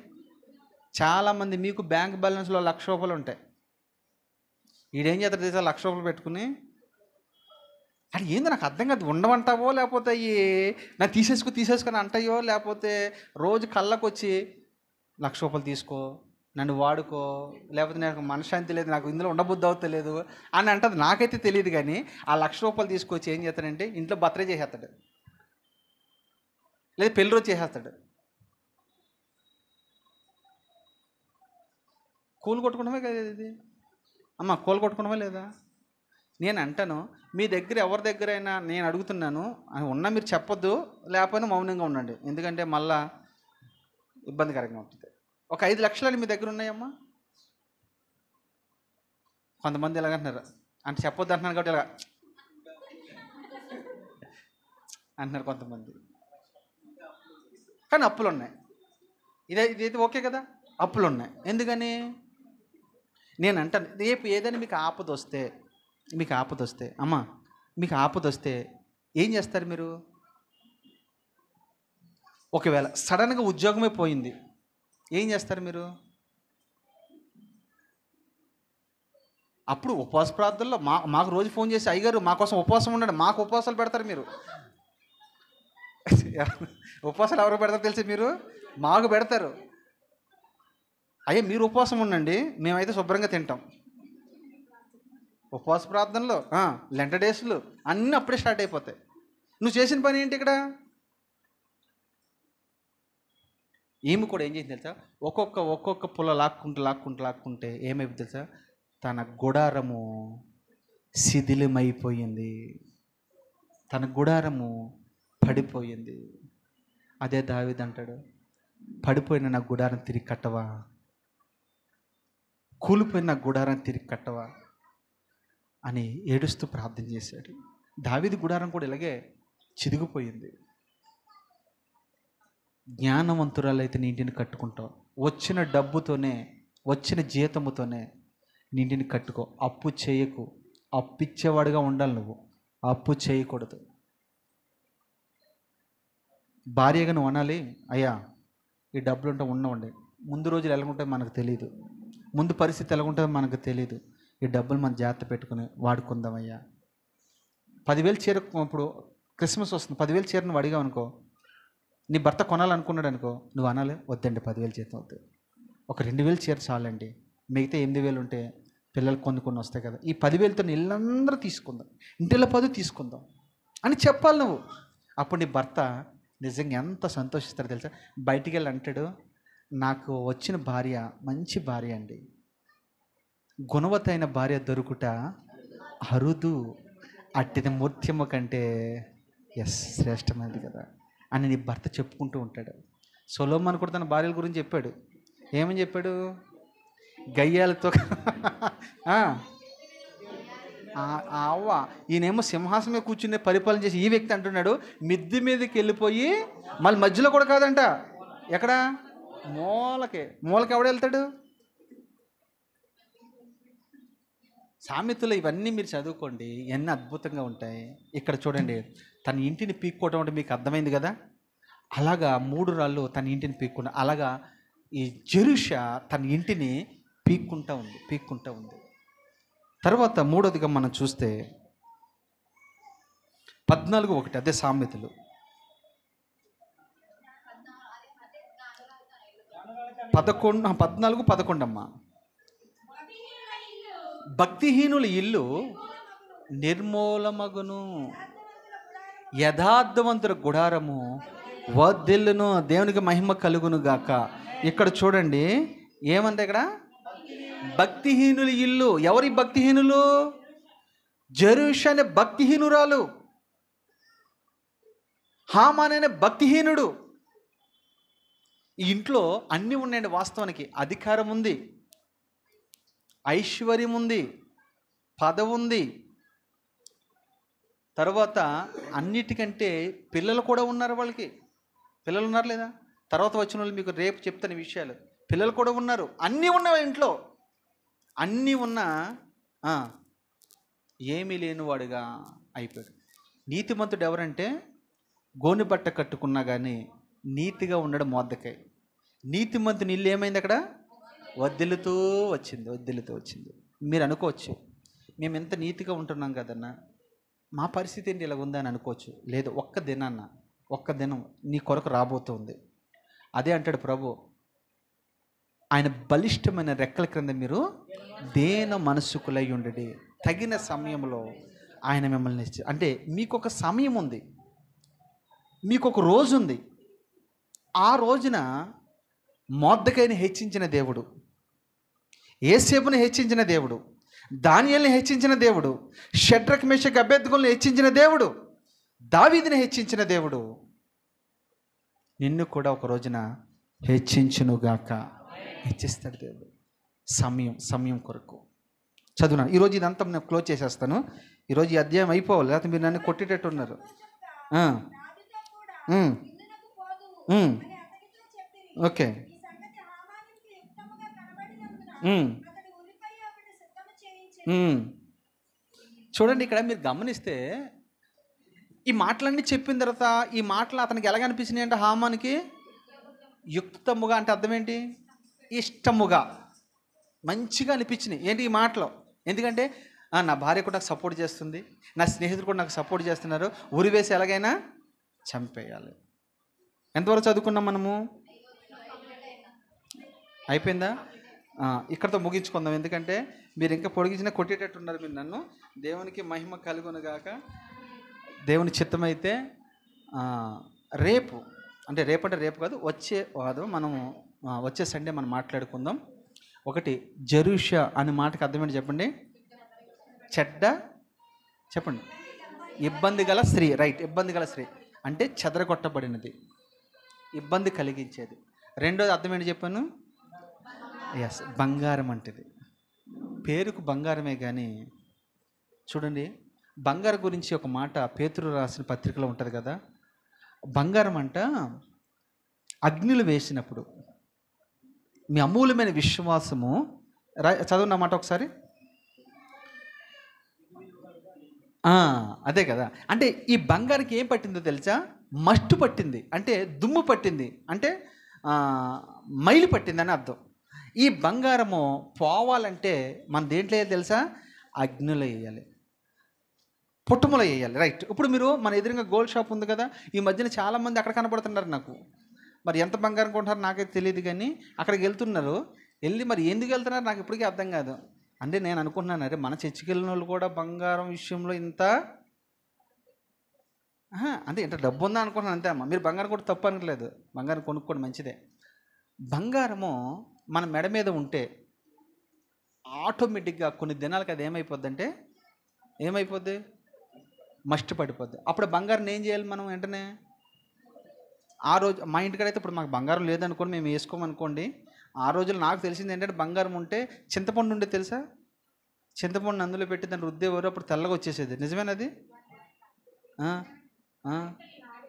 చాలామంది మీకు బ్యాంక్ బ్యాలెన్స్లో 1,00,000 రూపాయలు ఉంటాయి. ఈడేం చేస్తారు తెలుసా? 1,00,000 రూపాయలు పెట్టుకుని, అది ఏందో నాకు అర్థం కాదు, ఉండమంటావో లేకపోతే నాకు తీసేసుకొని అంటాయో, లేకపోతే రోజు కళ్ళకు వచ్చి 1,00,000 రూపాయలు తీసుకో, నన్ను వాడుకో, లేకపోతే నాకు మనశ్శాంతి లేదు, నాకు ఇందులో ఉండబుద్ధి అవుతలేదు అని అంటది. నాకైతే తెలియదు, కానీ ఆ 1,00,000 రూపాయలు తీసుకొచ్చి ఏం చేస్తాడంటే ఇంట్లో బర్త్డే చేసేస్తాడు, లేదా పెళ్లి రోజు చేసేస్తాడు. కూలు కొట్టుకోవడమే కదా ఇది. అమ్మ, కూలు కొట్టుకోవడమే లేదా? నేను అంటాను, మీ దగ్గర ఎవరి దగ్గరైనా నేను అడుగుతున్నాను, ఉన్నా మీరు చెప్పొద్దు, లేకపోయినా మౌనంగా ఉండండి, ఎందుకంటే మళ్ళా ఇబ్బందికరంగా ఉంటుంది. ఒక 5 లక్షలు మీ దగ్గర ఉన్నాయమ్మా? కొంతమంది ఎలాగంటున్నారు అంటే చెప్పొద్దు అంటున్నారు కాబట్టి ఇలా అంటున్నారు కొంతమంది, కానీ అప్పులు ఉన్నాయి. ఇదైతే ఓకే కదా, అప్పులు ఉన్నాయి. ఎందుకని? నేను అంటాను, రేపు ఏదైనా మీకు ఆపద వస్తే అమ్మా, మీకు ఆపద వస్తే ఏం చేస్తారు మీరు? ఒకవేళ సడన్గా ఉద్యోగమే పోయింది, ఏం చేస్తారు మీరు? అప్పుడు ఉపవాస ప్రార్థనలో మాకు రోజు ఫోన్ చేసి, అయ్యగారు మా కోసం ఉపవాసం ఉండండి, మాకు ఉపవాసాలు పెడతారు మీరు. ఉపవాసాలు ఎవరు పెడతారు తెలిసి? మీరు మాకు పెడతారు. అయ్యా మీరు ఉపవాసం ఉండండి, మేమైతే శుభ్రంగా తింటాం. ఉపవాస ప్రార్థనలు, లెంట డేస్లు అన్నీ అప్పుడే స్టార్ట్ అయిపోతాయి. నువ్వు చేసిన పని ఏంటి ఇక్కడ? ఈమె కూడా ఏం చేసింది తెలుసా? ఒక్కొక్క పుల్ల లాక్కుంటే ఏమైపోయింది తెలుసా? తన గుడారము శిథిలమైపోయింది, తన గుడారము పడిపోయింది. అదే దావీదు అంటాడు, పడిపోయిన నా గుడారం తిరిగి కట్టవా, కూలిపోయిన నా గుడారం తిరిగి కట్టవా అని ఏడుస్తూ ప్రార్థన చేశాడు. దావీదు గుడారం కూడా ఇలాగే చిదిగిపోయింది. జ్ఞానవంతురాలైతే నీ ఇంటిని కట్టుకుంటావు, వచ్చిన డబ్బుతోనే, వచ్చిన జీతముతోనే నీ ఇంటిని కట్టుకో. అప్పు చేయకు, అప్పిచ్చేవాడుగా ఉండాలి నువ్వు, అప్పు చేయకూడదు. భార్యగా నువ్వు అనాలి, అయ్యా ఈ డబ్బులు ఉంటే ఉండండి, ముందు రోజులు ఎలాగుంటాయో మనకు తెలియదు, ముందు పరిస్థితి ఎలాగుంటుందో మనకు తెలియదు, ఈ డబ్బులు మనం జాగ్రత్త పెట్టుకుని వాడుకుందామయ్యా. 10,000 చీర, ఇప్పుడు క్రిస్మస్ వస్తుంది, 10,000 చీర నువ్వు అడిగావు అనుకో, నీ భర్త కొనాలనుకున్నాడు అనుకో, నువ్వు అనాలి, వద్దండి 10,000 జీతం వద్దు, ఒక 2,000 చీర చాలండి, మిగతా 8,000 ఉంటే పిల్లలకు కొన్ని వస్తాయి కదా, ఈ 10,000తో ఇల్లందరూ తీసుకుందాం, ఇంటిలో 10 తీసుకుందాం అని చెప్పాలి నువ్వు. అప్పుడు నీ భర్త నిజంగా ఎంత సంతోషిస్తారో తెలుసా? బయటికి వెళ్ళి అంటాడు, నాకు వచ్చిన భార్య మంచి భార్య అండి, గుణవతైన భార్య దొరుకుట అరుదు, అట్టిది ముత్యము కంటే శ్రేష్టమైనది కదా అని నీ భర్త చెప్పుకుంటూ ఉంటాడు. సొలొమోను కూడా తన భార్యల గురించి చెప్పాడు. ఏమని చెప్పాడు? గయ్యాలతో అవ్వ, ఈయనేమో సింహాసనమే కూర్చునే పరిపాలన చేసి ఈ వ్యక్తి అంటున్నాడు, మిద్ది మీదకి వెళ్ళిపోయి మళ్ళీ మధ్యలో కూడా కాదంట, ఎక్కడ? మూలకి ఎవడు వెళ్తాడు? సామెతలు ఇవన్నీ మీరు చదువుకోండి, ఎన్ని అద్భుతంగా ఉంటాయి. ఇక్కడ చూడండి, తన ఇంటిని పీక్కోవడం అంటే మీకు అర్థమైంది కదా. అలాగా 3 రాళ్ళు తన ఇంటిని పీక్కుండా, అలాగా ఈ జెరుషా తన ఇంటిని పీక్కుంటూ ఉంది. తర్వాత 3వదిగా మనం చూస్తే 14:1, అదే సామెతలు 14:11 అమ్మా. భక్తిహీనుల ఇల్లు నిర్మూలమగును, యథార్థవంతుల గుడారము వర్ధిల్లును, దేవునికి మహిమ కలుగును గాక. ఇక్కడ చూడండి ఏమంది ఇక్కడ, భక్తిహీనుల ఇల్లు. ఎవరి భక్తిహీనులు? జెరూషా అనే భక్తిహీనురాలు, హామాన్ అనే భక్తిహీనుడు. ఈ ఇంట్లో అన్నీ ఉన్నాయండి. వాస్తవానికి అధికారం ఉంది, ఐశ్వర్యం ఉంది, పదవి ఉంది, తర్వాత అన్నిటికంటే పిల్లలు కూడా ఉన్నారు. వాళ్ళకి పిల్లలు ఉన్నారు లేదా? తర్వాత వచ్చిన వాళ్ళు మీకు రేపు చెప్తాను విషయాలు. పిల్లలు కూడా ఉన్నారు, అన్నీ ఉన్నాయి ఇంట్లో. అన్నీ ఉన్నా ఏమీ లేనివాడుగా అయిపోయాడు. నీతిమంతుడు ఎవరంటే గోని బట్ట కట్టుకున్నా కానీ నీతిగా ఉండడం మొద్దకాయ. నీతిమంతుని ఇల్లు ఏమైంది అక్కడ? వద్దిల్లుతూ వచ్చింది. మీరు అనుకోవచ్చు, మేము ఎంత నీతిగా ఉంటున్నాం కదన్నా, మా పరిస్థితి ఏంటి ఇలా ఉందని అనుకోవచ్చు. లేదు, ఒక్క దినం నీ కొరకు రాబోతుంది. అదే అంటాడు ప్రభు, ఆయన బలిష్టమైన రెక్కల క్రింద మీరు దేన మనసుకులై ఉండడి, తగిన సమయంలో ఆయన మిమ్మల్ని అంటే మీకు ఒక సమయం ఉంది, మీకు ఒక రోజు ఉంది. ఆ రోజున మొర్దెకైని హెచ్చించిన దేవుడు, యేసేపుని హెచ్చించిన దేవుడు, దానియేలుని హెచ్చించిన దేవుడు, షడ్రక్ మేషక్ అబేద్గోలను హెచ్చించిన దేవుడు, దావీదుని హెచ్చించిన దేవుడు నిన్ను కూడా ఒక రోజున హెచ్చించునుగాక. హెచ్చిస్తాడు దేవుడు. సమయం కొరకు చదువునా. ఈరోజు ఇదంతా నేను క్లోజ్ చేసేస్తాను. ఈరోజు ఈ అధ్యాయం అయిపోవాలి, లేకపోతే మీరు నన్ను కొట్టేటట్టు ఉన్నారు. ఓకే, చూడండి ఇక్కడ మీరు గమనిస్తే ఈ మాటలన్నీ చెప్పిన తర్వాత ఈ మాటలు అతనికి ఎలాగ అనిపించినాయి అంటే, హామానికి యుక్తముగా అంటే అర్థం ఏంటి? ఇష్టముగా, మంచిగా అనిపించినాయి. ఏంటి ఈ మాటలు? ఎందుకంటే నా భార్య కూడా నాకు సపోర్ట్ చేస్తుంది, నా స్నేహితులు కూడా నాకు సపోర్ట్ చేస్తున్నారు, ఉరివేసి ఎలాగైనా చంపేయాలి. ఎంతవరకు చదువుకున్నాం మనము? అయిపోయిందా? ఇక్కడతో ముగించుకుందాం. ఎందుకంటే మీరు ఇంకా పొడిగించినా కొట్టేటట్టున్నారు మీరు నన్ను. దేవునికి మహిమ కలుగునుగాక. దేవుని చిత్తమైతే రేపు రేపు కాదు, మనము వచ్చే సండే మనం మాట్లాడుకుందాం. ఒకటి, జెరూషా అనే మాటకి అర్థమేంటి చెప్పండి? చెడ్డ, చెప్పండి, ఇబ్బంది గల స్త్రీ. రైట్, ఇబ్బంది గల స్త్రీ అంటే చెదరగొట్టబడినది, ఇబ్బంది కలిగించేది. రెండోది అర్థం ఏంటి చెప్పాను? ఎస్, బంగారం అంటేది. పేరుకు బంగారమే కానీ చూడండి, బంగారం గురించి ఒక మాట పేతురు రాసిన పత్రికలో ఉంటుంది కదా. బంగారం అంట అగ్నిలో వేసినప్పుడు మీ అమూల్యమైన విశ్వాసము, చదువున్న మాట ఒకసారి. అదే కదా. అంటే ఈ బంగారికి ఏం పట్టిందో తెలుసా? మస్టు పట్టింది, అంటే దుమ్ము పట్టింది, అంటే మైలు పట్టింది అని అర్థం. ఈ బంగారము పోవాలంటే మన దేంట్లో వేయాలి తెలుసా? అగ్నిలో వేయాలి, పుట్టుమలో వేయాలి. రైట్. ఇప్పుడు మీరు మన ఎదురుగా గోల్డ్ షాప్ ఉంది కదా, ఈ మధ్యన చాలామంది అక్కడ కనపడుతున్నారు నాకు. మరి ఎంత బంగారం కొంటున్నారో నాకైతే తెలియదు, కానీ అక్కడికి వెళ్తున్నారు. వెళ్ళి మరి ఎందుకు వెళ్తున్నారు నాకు ఇప్పటికీ అర్థం కాదు. అంటే నేను అనుకుంటున్నాను, అరే మన చర్చికి వెళ్ళిన వాళ్ళు కూడా బంగారం విషయంలో ఇంత అంటే ఇంత డబ్బు ఉందా అనుకుంటున్నాను, అంతే అమ్మ. మీరు బంగారం కూడా తప్పు అనట్లేదు, బంగారం కొనుక్కోండి, మంచిదే. బంగారము మన మెడ మీద ఉంటే ఆటోమేటిక్గా కొన్ని దినాలకు అది ఏమైపోద్ది, మస్ట్ పడిపోద్ది. అప్పుడు బంగారం ఏం చేయాలి మనం వెంటనే? ఆ రోజు మా ఇంటికాడైతే ఇప్పుడు మాకు బంగారం లేదనుకోండి, మేము వేసుకోమనుకోండి, ఆ రోజులు నాకు తెలిసింది ఏంటంటే బంగారం ఉంటే చింతపండు ఉండే తెలుసా? చింతపండు అందులో పెట్టి దాన్ని రుద్దేవారు, అప్పుడు తెల్లగా వచ్చేసేది. నిజమేనది?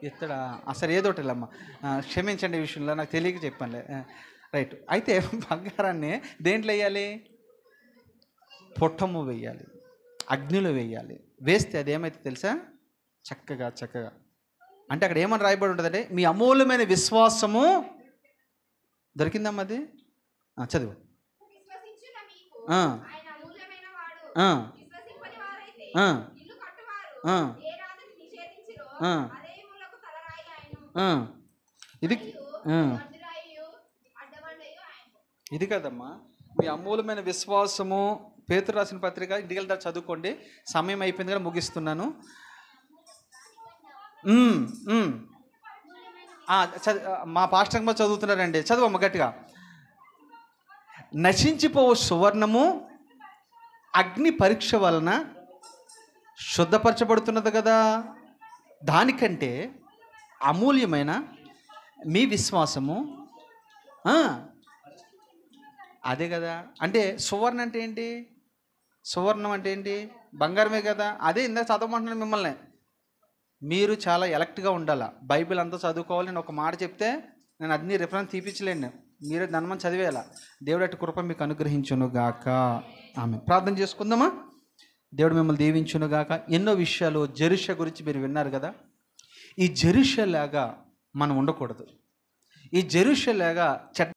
ఇత్తడా? అసలు ఏదోటి వెళ్ళమ్మా, క్షమించండి ఈ విషయంలో, నాకు తెలియక చెప్పానులే. రైట్. అయితే బంగారాన్ని దేంట్లో వేయాలి? పొట్టము వేయాలి, అగ్నిలో వేయాలి. వేస్తే అది ఏమైతే తెలుసా? చక్కగా అంటే అక్కడ ఏమని రాయబడి ఉంటుందంటే, మీ అమూల్యమైన విశ్వాసము దొరికిందమ్మా. అది చదువు. ఇది కదమ్మా, మీ అమూల్యమైన విశ్వాసము. పేతురు రాసిన పత్రిక ఇంటికి వెళ్తారు, చదువుకోండి. సమయం అయిపోయింది కదా, ముగిస్తున్నాను. ఉమ్, ఉమ్. మా పాస్టర్ అమ్మ చదువుతున్నారండి, చదువమ్మ గట్టిగా. నశించిపోవు సువర్ణము అగ్ని పరీక్ష వలన శుద్ధపరచబడుతున్నది కదా, దానికంటే అమూల్యమైన మీ విశ్వాసము. ఆ, అదే కదా. అంటే సువర్ణ అంటే ఏంటి? సువర్ణం అంటే ఏంటి? బంగారమే కదా. అదే ఇందాక చదవమంటున్నాను మిమ్మల్ని. మీరు చాలా ఎలక్ట్గా ఉండాలా, బైబిల్ అంతా చదువుకోవాలి. నేను ఒక మాట చెప్తే నేను అన్ని రిఫరెన్స్ తీపించలేండి, మీరే ధనమని చదివేయాలా. దేవుడు అట్టి కృప మీకు అనుగ్రహించును గాక. ఆమె ప్రార్థన చేసుకుందామా? దేవుడు మిమ్మల్ని దీవించును గాక. ఎన్నో విషయాలు జెరూషా గురించి మీరు విన్నారు కదా. ఈ జెరూషా లాగా మనం ఉండకూడదు. ఈ జెరూషా లాగా చెడ్డ